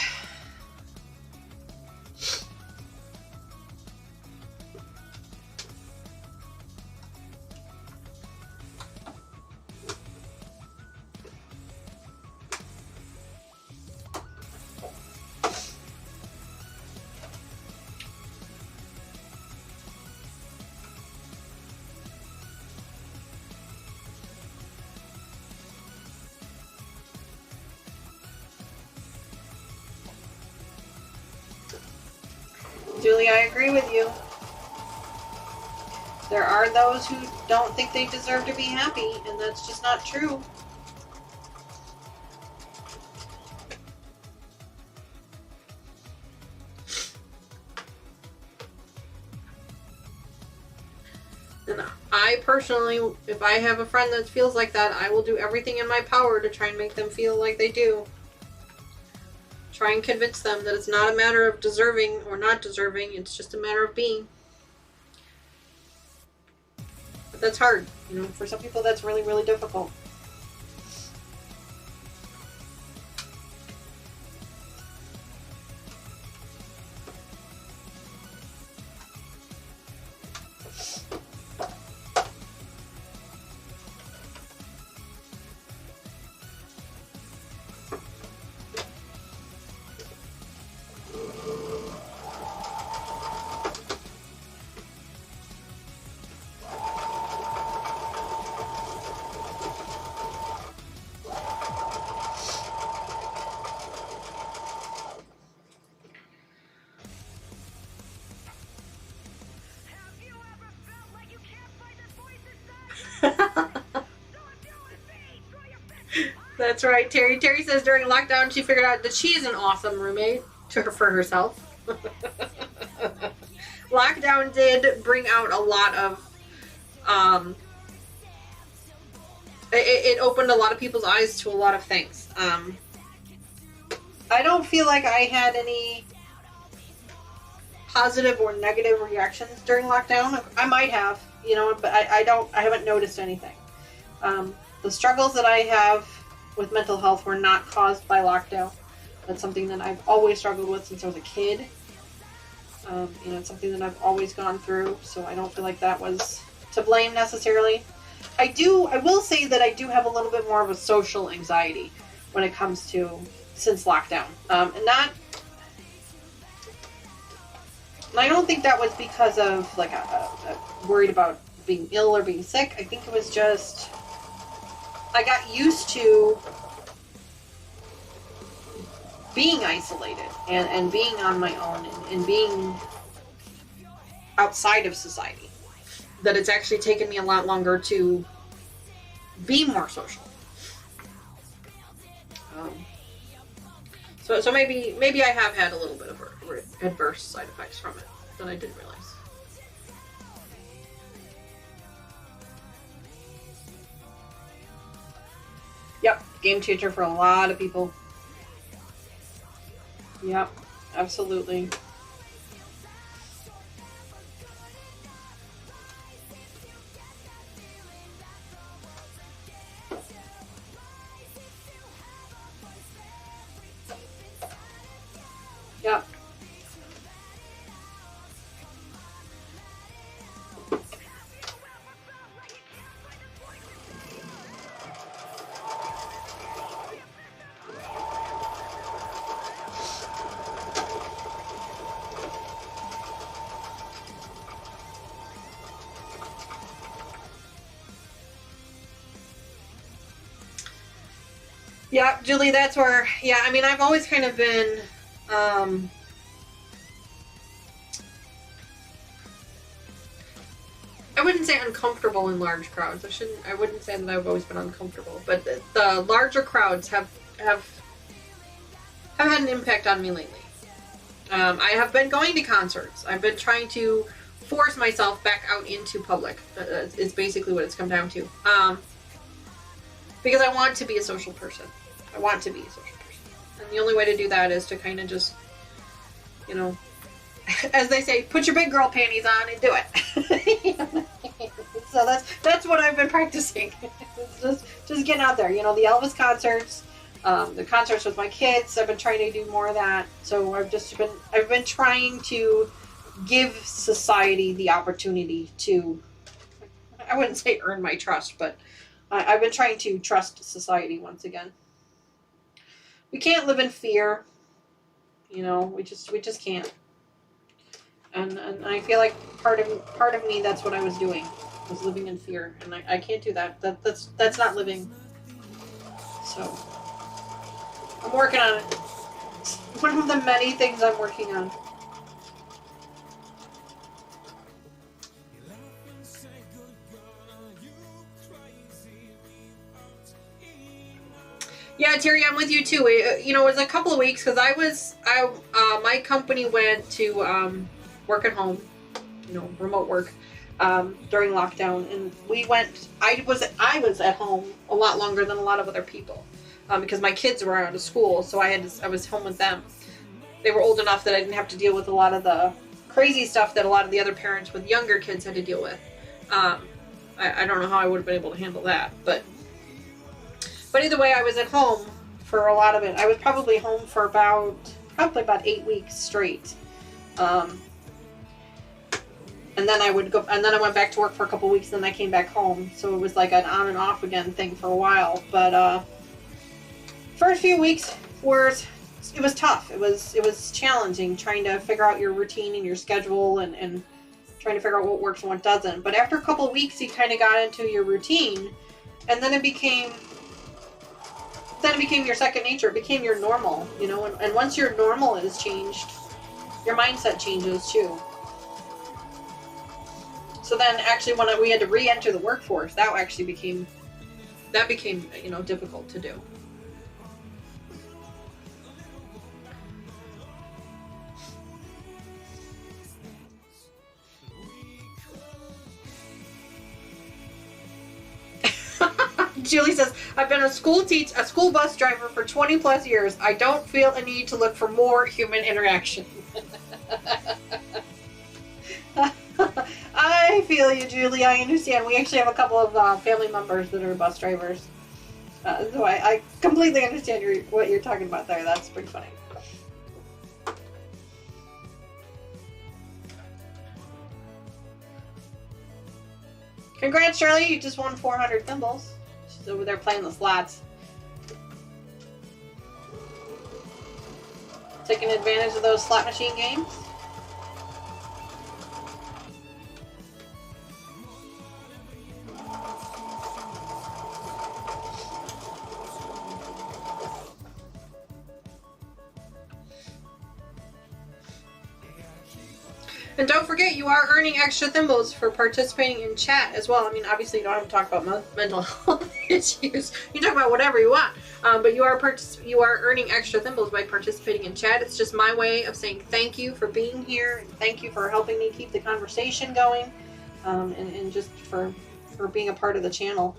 Julie, I agree with you. There are those who don't think they deserve to be happy, and that's just not true. And I personally, if I have a friend that feels like that, I will do everything in my power to try and make them feel like they do. Try and convince them that it's not a matter of deserving or not deserving, it's just a matter of being. But that's hard. For some people that's really, really difficult. That's right, Terry. Terry says during lockdown she figured out that she is an awesome roommate for herself. Lockdown did bring out a lot of it opened a lot of people's eyes to a lot of things. I don't feel like I had any positive or negative reactions during lockdown. I might have, but I haven't noticed anything. The struggles that I have with mental health were not caused by lockdown. That's something that I've always struggled with since I was a kid. It's something that I've always gone through, so I don't feel like that was to blame necessarily. I will say that I do have a little bit more of a social anxiety when it comes to since lockdown. And I don't think that was because of like worried about being ill or being sick. I think it was just I got used to being isolated and being on my own and being outside of society, that it's actually taken me a lot longer to be more social. So maybe I have had a little bit of adverse side effects from it that I didn't realize. Yep, game changer for a lot of people. Yep, absolutely. Yep. Yeah, Julie, that's where, yeah, I mean, I've always kind of been, I wouldn't say uncomfortable in large crowds. I wouldn't say that I've always been uncomfortable, but the larger crowds have had an impact on me lately. I have been going to concerts. I've been trying to force myself back out into public. Is basically what it's come down to. Because I want to be a social person. I want to be a social person. And the only way to do that is to kind of just, you know, as they say, put your big girl panties on and do it. So that's what I've been practicing. just getting out there. You know, the Elvis concerts, the concerts with my kids. I've been trying to do more of that. So I've been trying to give society the opportunity to, I wouldn't say earn my trust, but I've been trying to trust society once again. We can't live in fear. You know, we just can't. And I feel like part of me, that's what I was doing, was living in fear, and I can't do that. That's not living. So I'm working on it. It's one of the many things I'm working on. Yeah, Terry, I'm with you too. You know, it was a couple of weeks because my company went to work at home, you know, remote work during lockdown, and we went. I was at home a lot longer than a lot of other people because my kids were out of school, so I was home with them. They were old enough that I didn't have to deal with a lot of the crazy stuff that a lot of the other parents with younger kids had to deal with. I don't know how I would have been able to handle that, but either way, I was at home for a lot of it. I was probably home for about 8 weeks straight. And then I would go, and then I went back to work for a couple weeks, and then I came back home. So it was like an on and off again thing for a while. But first few weeks it was tough. It was challenging trying to figure out your routine and your schedule and trying to figure out what works and what doesn't. But after a couple of weeks, you kind of got into your routine, and then it became your second nature. It became your normal, you know, and once your normal is changed, your mindset changes too. So then actually when we had to re-enter the workforce, that became, you know, difficult to do. Julie says, I've been a school bus driver for 20 plus years. I don't feel a need to look for more human interaction. I feel you, Julie. I understand. We actually have a couple of family members that are bus drivers. So I completely understand what you're talking about there. That's pretty funny. Congrats, Charlie. You just won 400 thimbles. She's over there playing the slots. Taking advantage of those slot machine games. And don't forget, you are earning extra thimbles for participating in chat as well. I mean, obviously you don't have to talk about mental health issues. You can talk about whatever you want. But you are earning extra thimbles by participating in chat. It's just my way of saying thank you for being here. And thank you for helping me keep the conversation going. And just for being a part of the channel.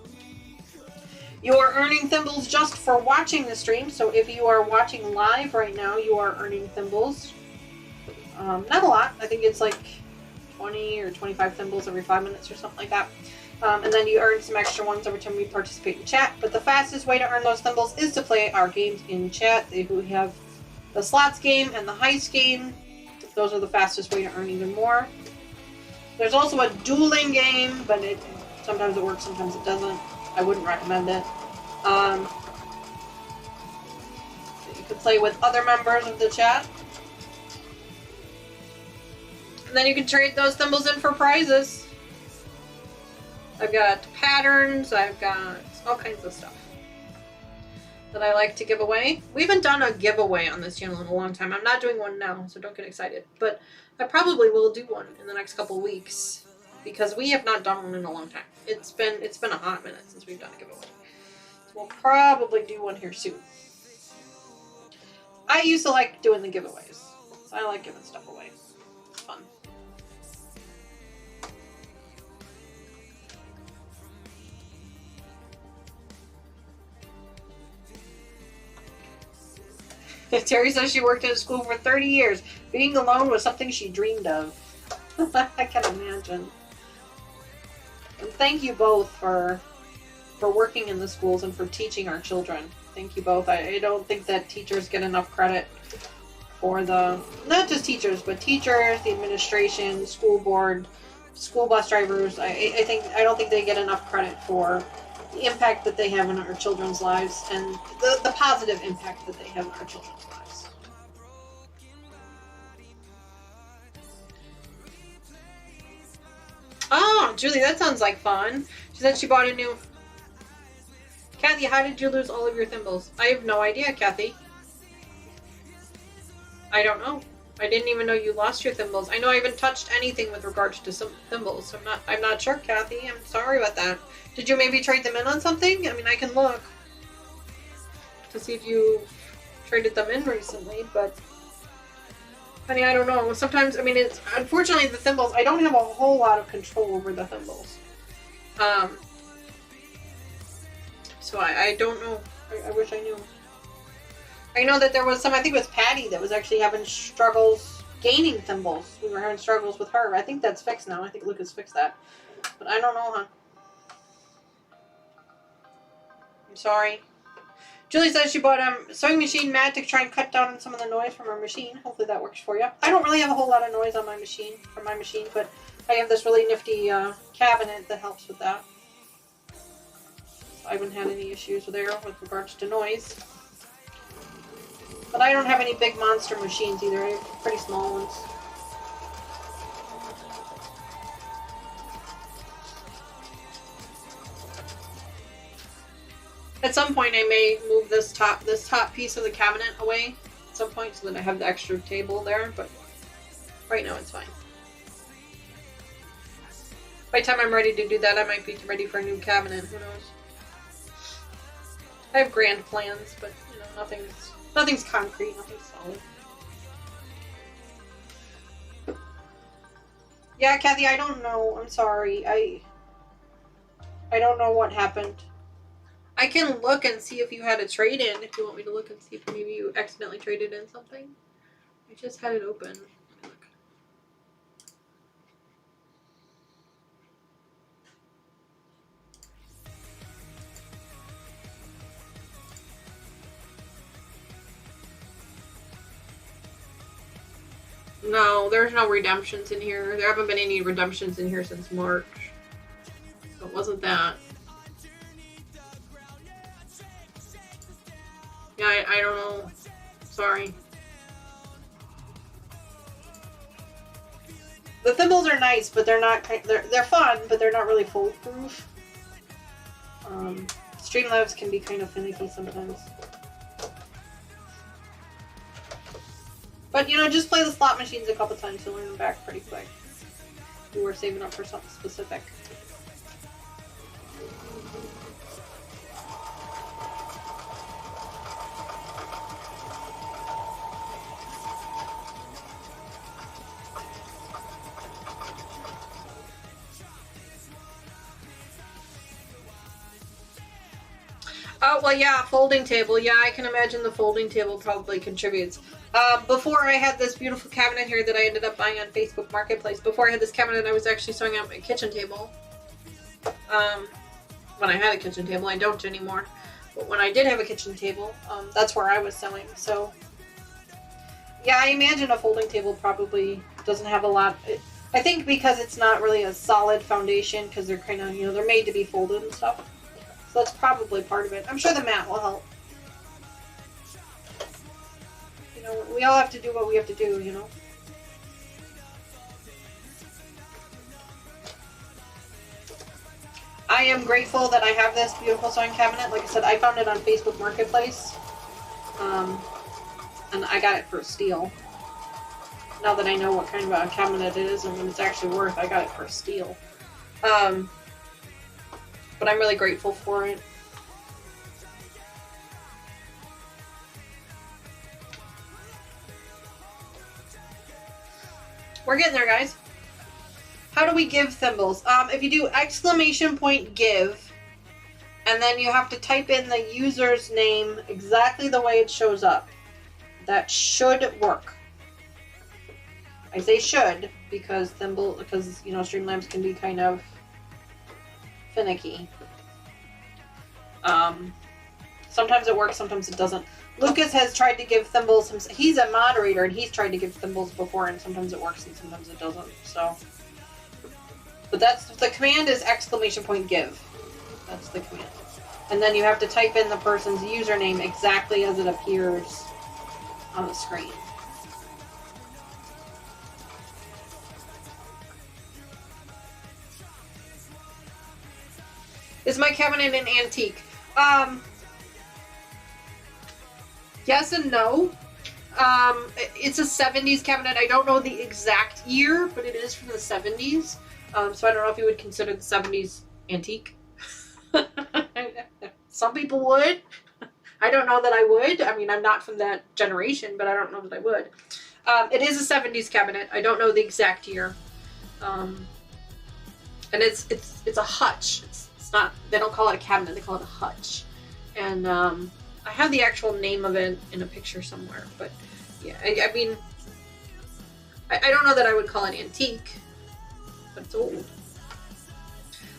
You are earning thimbles just for watching the stream. So if you are watching live right now, you are earning thimbles. Not a lot. I think it's like 20 or 25 thimbles every 5 minutes or something like that. And then you earn some extra ones every time you participate in chat. But the fastest way to earn those thimbles is to play our games in chat. We have the slots game and the heist game. Those are the fastest way to earn even more. There's also a dueling game, but sometimes it works, sometimes it doesn't. I wouldn't recommend it. You could play with other members of the chat. And then you can trade those thimbles in for prizes. I've got patterns, I've got all kinds of stuff that I like to give away. We haven't done a giveaway on this channel in a long time. I'm not doing one now, so don't get excited. But I probably will do one in the next couple weeks because we have not done one in a long time. It's been a hot minute since we've done a giveaway. So we'll probably do one here soon. I used to like doing the giveaways. So I like giving stuff away. It's fun. Terry says she worked at a school for 30 years. Being alone was something she dreamed of. I can imagine. And thank you both for working in the schools and for teaching our children. Thank you both. I don't think that teachers get enough credit for not just teachers, but teachers, the administration, school board, school bus drivers. I don't think they get enough credit for the impact that they have in our children's lives and the positive impact that they have in our children's lives. Oh, Julie, that sounds like fun. She said she bought a new... Kathy, how did you lose all of your thimbles? I have no idea, Kathy. I don't know. I didn't even know you lost your thimbles. I know I haven't touched anything with regards to some thimbles. So I'm not sure, Kathy. I'm sorry about that. Did you maybe trade them in on something? I mean, I can look to see if you traded them in recently, but honey, I don't know. Sometimes, I mean, it's unfortunately the thimbles. I don't have a whole lot of control over the thimbles. So I don't know. I wish I knew. I know that there was some, I think it was Patty that was actually having struggles gaining thimbles. We were having struggles with her. I think that's fixed now. I think Lucas fixed that. But I don't know, huh? I'm sorry. Julie says she bought a sewing machine mat to try and cut down on some of the noise from her machine. Hopefully that works for you. I don't really have a whole lot of noise on my machine, but I have this really nifty cabinet that helps with that. I haven't had any issues there with regards to noise. But I don't have any big monster machines either. I have pretty small ones. At some point I may move this top piece of the cabinet away at some point so that I have the extra table there, but right now it's fine. By the time I'm ready to do that, I might be ready for a new cabinet. Who knows? I have grand plans, but you know, nothing's concrete, nothing's solid. Yeah, Kathy, I don't know. I'm sorry. I don't know what happened. I can look and see if you had a trade-in, if you want me to look and see if maybe you accidentally traded in something. I just had it open. Let me look. No, there's no redemptions in here. There haven't been any redemptions in here since March. So it wasn't that. Yeah, I don't know. Sorry. The thimbles are nice, but they're not. They're fun, but they're not really foolproof. Streamlabs can be kind of finicky sometimes. But, you know, just play the slot machines a couple times to learn them back pretty quick. You were saving up for something specific. Oh, well, yeah, folding table. Yeah, I can imagine the folding table probably contributes. Before I had this beautiful cabinet here that I ended up buying on Facebook Marketplace, before I had this cabinet, I was actually sewing out my kitchen table. When I had a kitchen table, I don't anymore. But when I did have a kitchen table, that's where I was sewing. So, yeah, I imagine a folding table probably doesn't have a lot. I think because it's not really a solid foundation, because they're kind of, you know, they're made to be folded and stuff. So that's probably part of it. I'm sure the mat will help. You know, we all have to do what we have to do, you know. I am grateful that I have this beautiful sewing cabinet. Like I said, I found it on Facebook Marketplace. And I got it for a steal. Now that I know what kind of a cabinet it is and what it's actually worth, I got it for a steal. But I'm really grateful for it. We're getting there, guys. How do we give thimbles? If you do exclamation point give, and then you have to type in the user's name exactly the way it shows up. That should work. I say should because you know, Streamlabs can be kind of finicky. Sometimes it works, sometimes it doesn't. Lucas has tried to give thimbles himself. He's a moderator and he's tried to give thimbles before, and sometimes it works and sometimes it doesn't. So, but that's the command is exclamation point give. That's the command, and then you have to type in the person's username exactly as it appears on the screen. Is my cabinet an antique? Yes and no. It's a 70s cabinet. I don't know the exact year, but it is from the 70s. So I don't know if you would consider the 70s antique. Some people would. I don't know that I would. I mean, I'm not from that generation, but I don't know that I would. It is a 70s cabinet. I don't know the exact year. And it's a hutch. It's not, they don't call it a cabinet, they call it a hutch. And I have the actual name of it in a picture somewhere, but yeah, I mean, I don't know that I would call it antique, but it's old.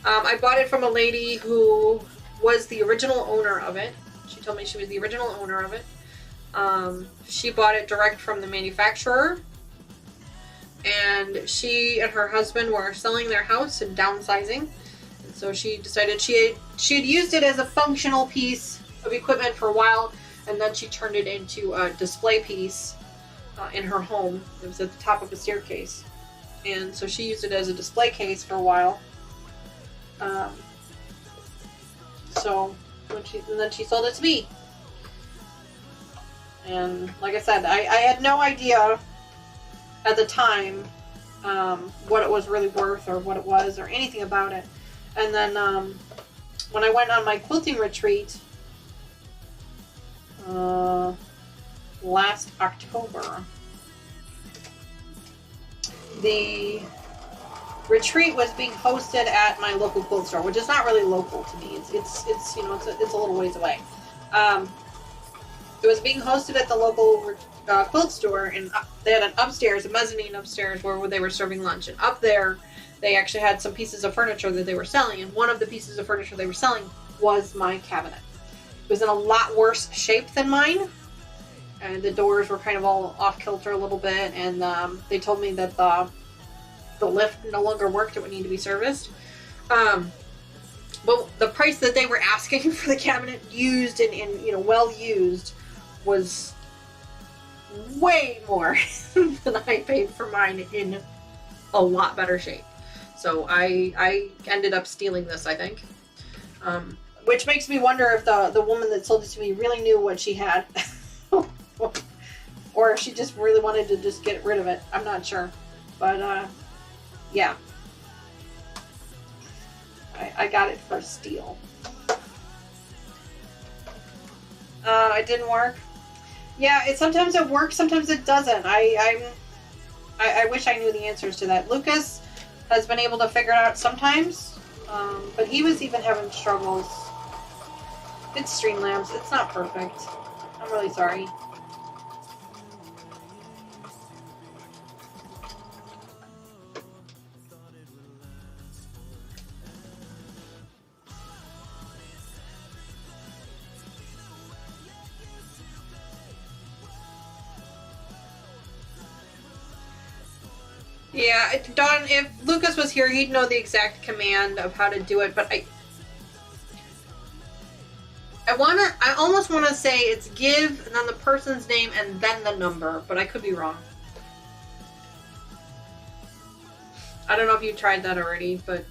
I bought it from a lady who was the original owner of it. She told me she was the original owner of it. She bought it direct from the manufacturer, and she and her husband were selling their house and downsizing. So she decided she had used it as a functional piece of equipment for a while, and then she turned it into a display piece in her home. It was at the top of a staircase, and so she used it as a display case for a while. And then she sold it to me. And like I said, I had no idea at the time what it was really worth or what it was or anything about it. And then when I went on my quilting retreat last October, the retreat was being hosted at my local quilt store, which is not really local to me. It's you know, it's a little ways away. It was being hosted at the local quilt store, and they had a mezzanine upstairs where they were serving lunch. And up there, they actually had some pieces of furniture that they were selling, and one of the pieces of furniture they were selling was my cabinet. It was in a lot worse shape than mine, and the doors were kind of all off kilter a little bit, and they told me that the lift no longer worked. It would need to be serviced. But the price that they were asking for the cabinet, used and you know, well used, was way more than I paid for mine in a lot better shape. So I ended up stealing this, I think. Which makes me wonder if the woman that sold it to me really knew what she had. Or if she just really wanted to just get rid of it. I'm not sure. But, yeah. I got it for steal. It didn't work. Yeah, sometimes it works, sometimes it doesn't. I wish I knew the answers to that. Lucas has been able to figure it out sometimes, but he was even having struggles. It's Streamlabs. It's not perfect. I'm really sorry. Yeah, Dawn, if Lucas was here, he'd know the exact command of how to do it, but I almost wanna say it's give, and then the person's name, and then the number, but I could be wrong. I don't know if you tried that already, but...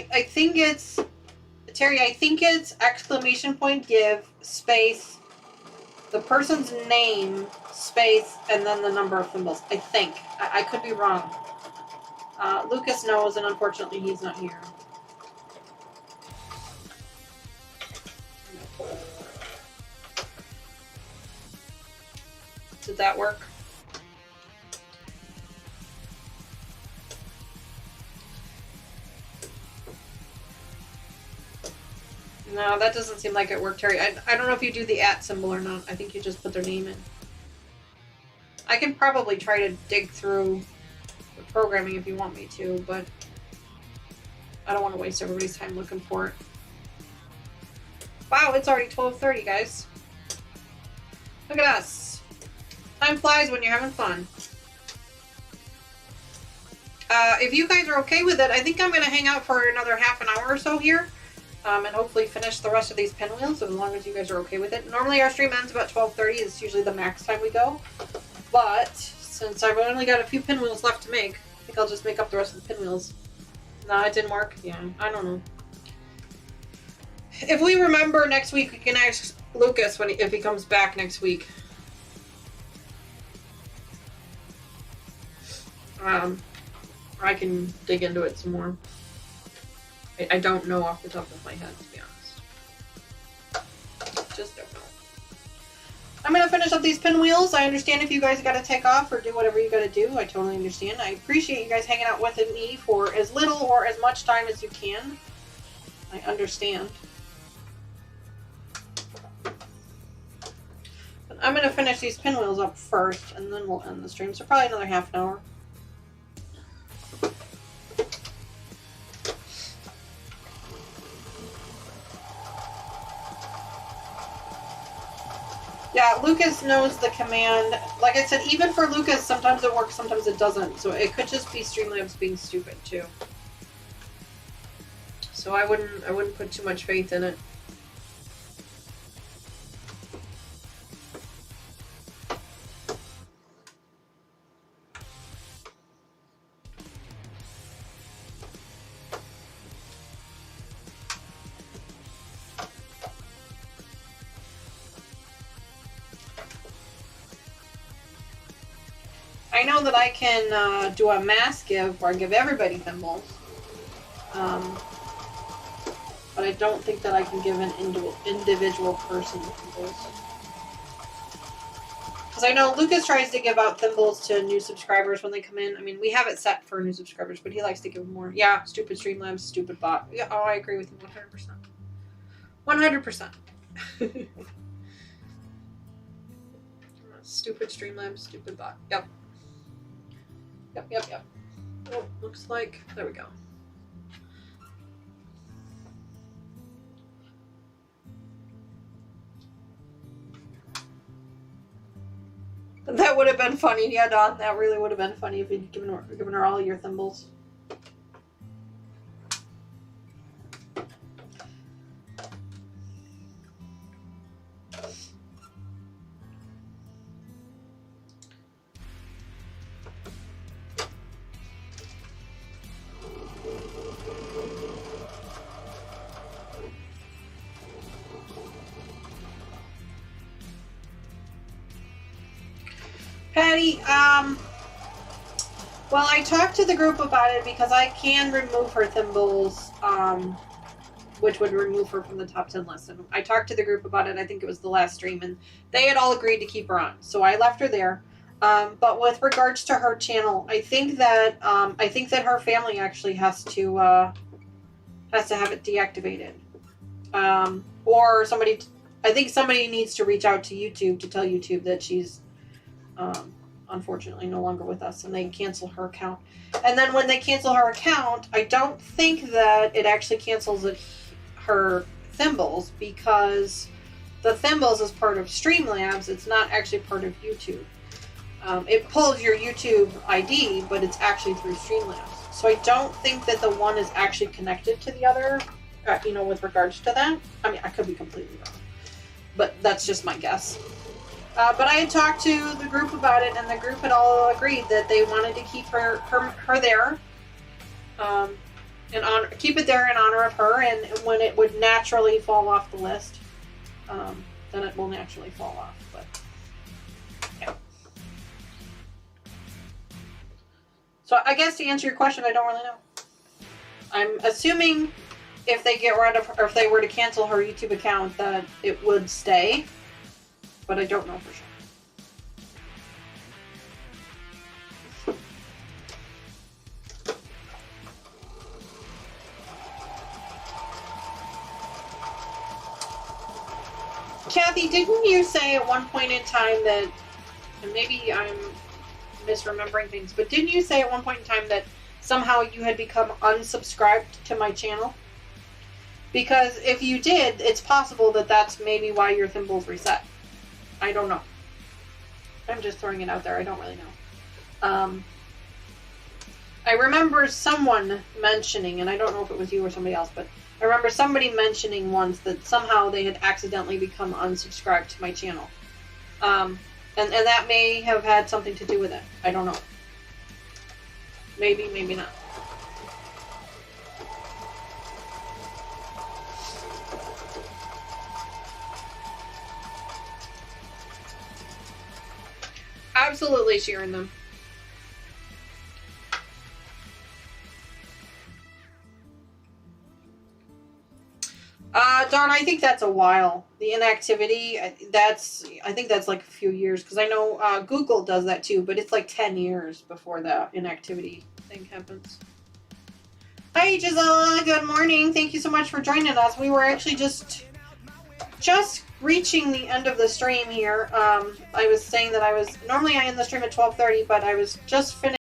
I think it's, Terry, I think it's exclamation point give, space, the person's name, space, and then the number of thimbles. I think. I could be wrong. Lucas knows, and unfortunately he's not here. Did that work? No, that doesn't seem like it worked, Terry. I don't know if you do the @ symbol or not. I think you just put their name in. I can probably try to dig through the programming if you want me to, but I don't want to waste everybody's time looking for it. Wow, it's already 12:30, guys. Look at us. Time flies when you're having fun. If you guys are okay with it, I think I'm going to hang out for another half an hour or so here. And hopefully finish the rest of these pinwheels, as long as you guys are okay with it. Normally our stream ends about 12:30. It's usually the max time we go. But since I've only got a few pinwheels left to make, I think I'll just make up the rest of the pinwheels. No, it didn't work? Yeah, I don't know. If we remember next week, we can ask Lucas if he comes back next week. I can dig into it some more. I don't know off the top of my head, to be honest. Just don't know. I'm going to finish up these pinwheels. I understand if you guys got to take off or do whatever you got to do. I totally understand. I appreciate you guys hanging out with me for as little or as much time as you can. I understand. But I'm going to finish these pinwheels up first, and then we'll end the stream. So probably another half an hour. Yeah, Lucas knows the command. Like I said, even for Lucas, sometimes it works, sometimes it doesn't. So it could just be Streamlabs being stupid too. So I wouldn't put too much faith in it. I know that I can do a mass give where I give everybody thimbles. But I don't think that I can give an individual person thimbles. Because I know Lucas tries to give out thimbles to new subscribers when they come in. I mean, we have it set for new subscribers, but he likes to give more. Yeah, stupid Streamlabs, stupid bot. Yeah, oh, I agree with you 100%. 100%. Stupid Streamlabs, stupid bot. Yep. Yep. Oh, looks like, there we go. That would have been funny, yeah, Dawn. That really would have been funny if you'd given her all your thimbles. Patty, well, I talked to the group about it because I can remove her thimbles, which would remove her from the top 10 list. And I talked to the group about it, I think it was the last stream, and they had all agreed to keep her on. So I left her there. But with regards to her channel, I think that her family actually has to have it deactivated. Or somebody, I think somebody needs to reach out to YouTube to tell YouTube that she's unfortunately no longer with us, and they cancel her account. And then when they cancel her account, I don't think that it actually cancels her thimbles, because the thimbles is part of Streamlabs. It's not actually part of YouTube. It pulls your YouTube ID, but it's actually through Streamlabs. So I don't think that the one is actually connected to the other, with regards to that. I mean, I could be completely wrong, but that's just my guess. But I had talked to the group about it, and the group had all agreed that they wanted to keep her there, and keep it there in honor of her. And when it would naturally fall off the list, then it will naturally fall off. But yeah. So I guess to answer your question, I don't really know. I'm assuming if they get rid of her, or if they were to cancel her YouTube account, that it would stay. But I don't know for sure. Kathy, didn't you say at one point in time that, and maybe I'm misremembering things, but didn't you say at one point in time that somehow you had become unsubscribed to my channel? Because if you did, it's possible that that's maybe why your thimbles reset. I don't know. I'm just throwing it out there. I don't really know. I remember someone mentioning, and I don't know if it was you or somebody else, but I remember somebody mentioning once that somehow they had accidentally become unsubscribed to my channel. And that may have had something to do with it. I don't know. Maybe, maybe not. Absolutely sharing them. Dawn, I think that's a while. The inactivity, I think that's like a few years, because I know Google does that too, but it's like 10 years before the inactivity thing happens. Hi, Gisela. Good morning. Thank you so much for joining us. We were actually just reaching the end of the stream here. I was saying that normally I end the stream at 12:30, but I was just finished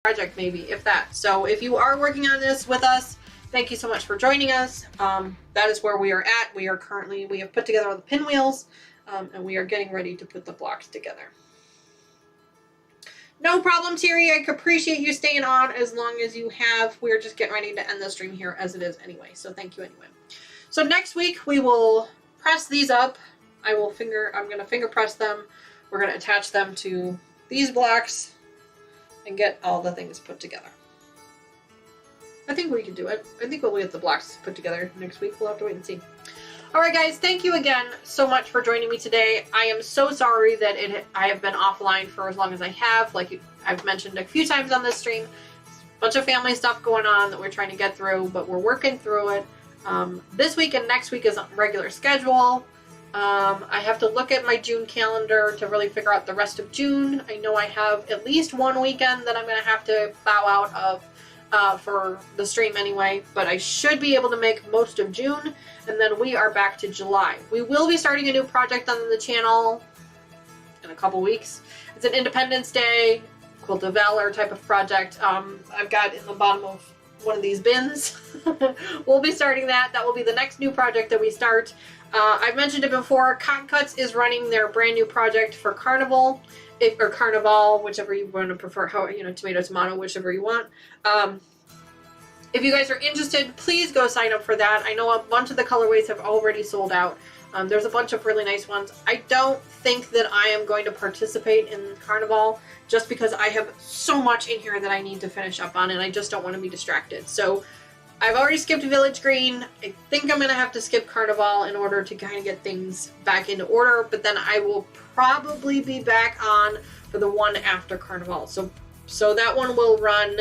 project maybe, if that. So if you are working on this with us, thank you so much for joining us. That is where we are at. We have put together all the pinwheels, and we are getting ready to put the blocks together. No problem, Terry. I appreciate you staying on as long as you have. We're just getting ready to end the stream here as it is anyway. So thank you anyway. So next week we will press these up. I'm going to finger press them. We're going to attach them to these blocks and get all the things put together. I think we can do it. I think we'll get the blocks put together next week. We'll have to wait and see. Alright guys, thank you again so much for joining me today. I am so sorry that I have been offline for as long as I have. Like I've mentioned a few times on this stream, a bunch of family stuff going on that we're trying to get through, but we're working through it. This week and next week is a regular schedule. I have to look at my June calendar to really figure out the rest of June. I know I have at least one weekend that I'm going to have to bow out of for the stream anyway, but I should be able to make most of June, and then we are back to July. We will be starting a new project on the channel in a couple weeks. It's an Independence Day, Quilt of Valor type of project. I've got in the bottom of one of these bins. We'll be starting that. That will be the next new project that we start. I've mentioned it before. Cotton Cuts is running their brand new project for Carnival, or Carnival, whichever you want to prefer. How, tomato, whichever you want. If you guys are interested, please go sign up for that. I know a bunch of the colorways have already sold out. There's a bunch of really nice ones. I don't think that I am going to participate in Carnival just because I have so much in here that I need to finish up on, and I just don't want to be distracted. So I've already skipped Village Green. I think I'm going to have to skip Carnival in order to kind of get things back into order, but then I will probably be back on for the one after Carnival. So that one will run,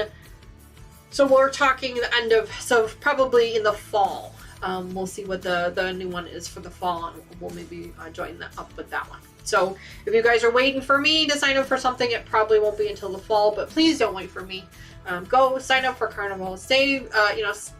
so we're talking the end of, so probably in the fall. We'll see what the new one is for the fall, and we'll maybe join up with that one. So if you guys are waiting for me to sign up for something, it probably won't be until the fall, but please don't wait for me. Go sign up for Carnival. Send us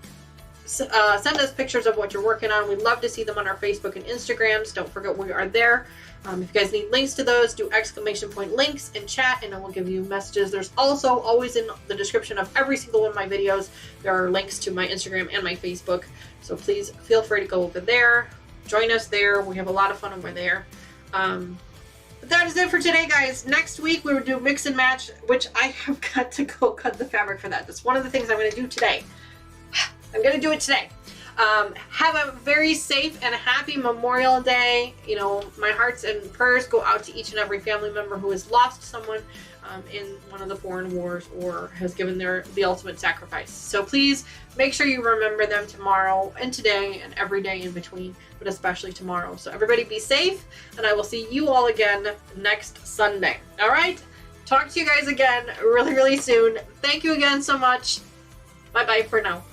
pictures of what you're working on. We'd love to see them on our Facebook and Instagrams. Don't forget we are there. If you guys need links to those, do ! Links in chat, and I will give you messages. There's also always in the description of every single one of my videos, there are links to my Instagram and my Facebook. So please feel free to go over there. Join us there. We have a lot of fun over there. But that is it for today, guys. Next week we will do mix and match, which I have got to go cut the fabric for that. That's one of the things I'm going to do today. I'm going to do it today. Have a very safe and happy Memorial Day. You know, my hearts and prayers go out to each and every family member who has lost someone in one of the foreign wars or has given the ultimate sacrifice. So please make sure you remember them tomorrow and today and every day in between, but especially tomorrow. So everybody be safe, and I will see you all again next Sunday. All right? Talk to you guys again really, really soon. Thank you again so much. Bye-bye for now.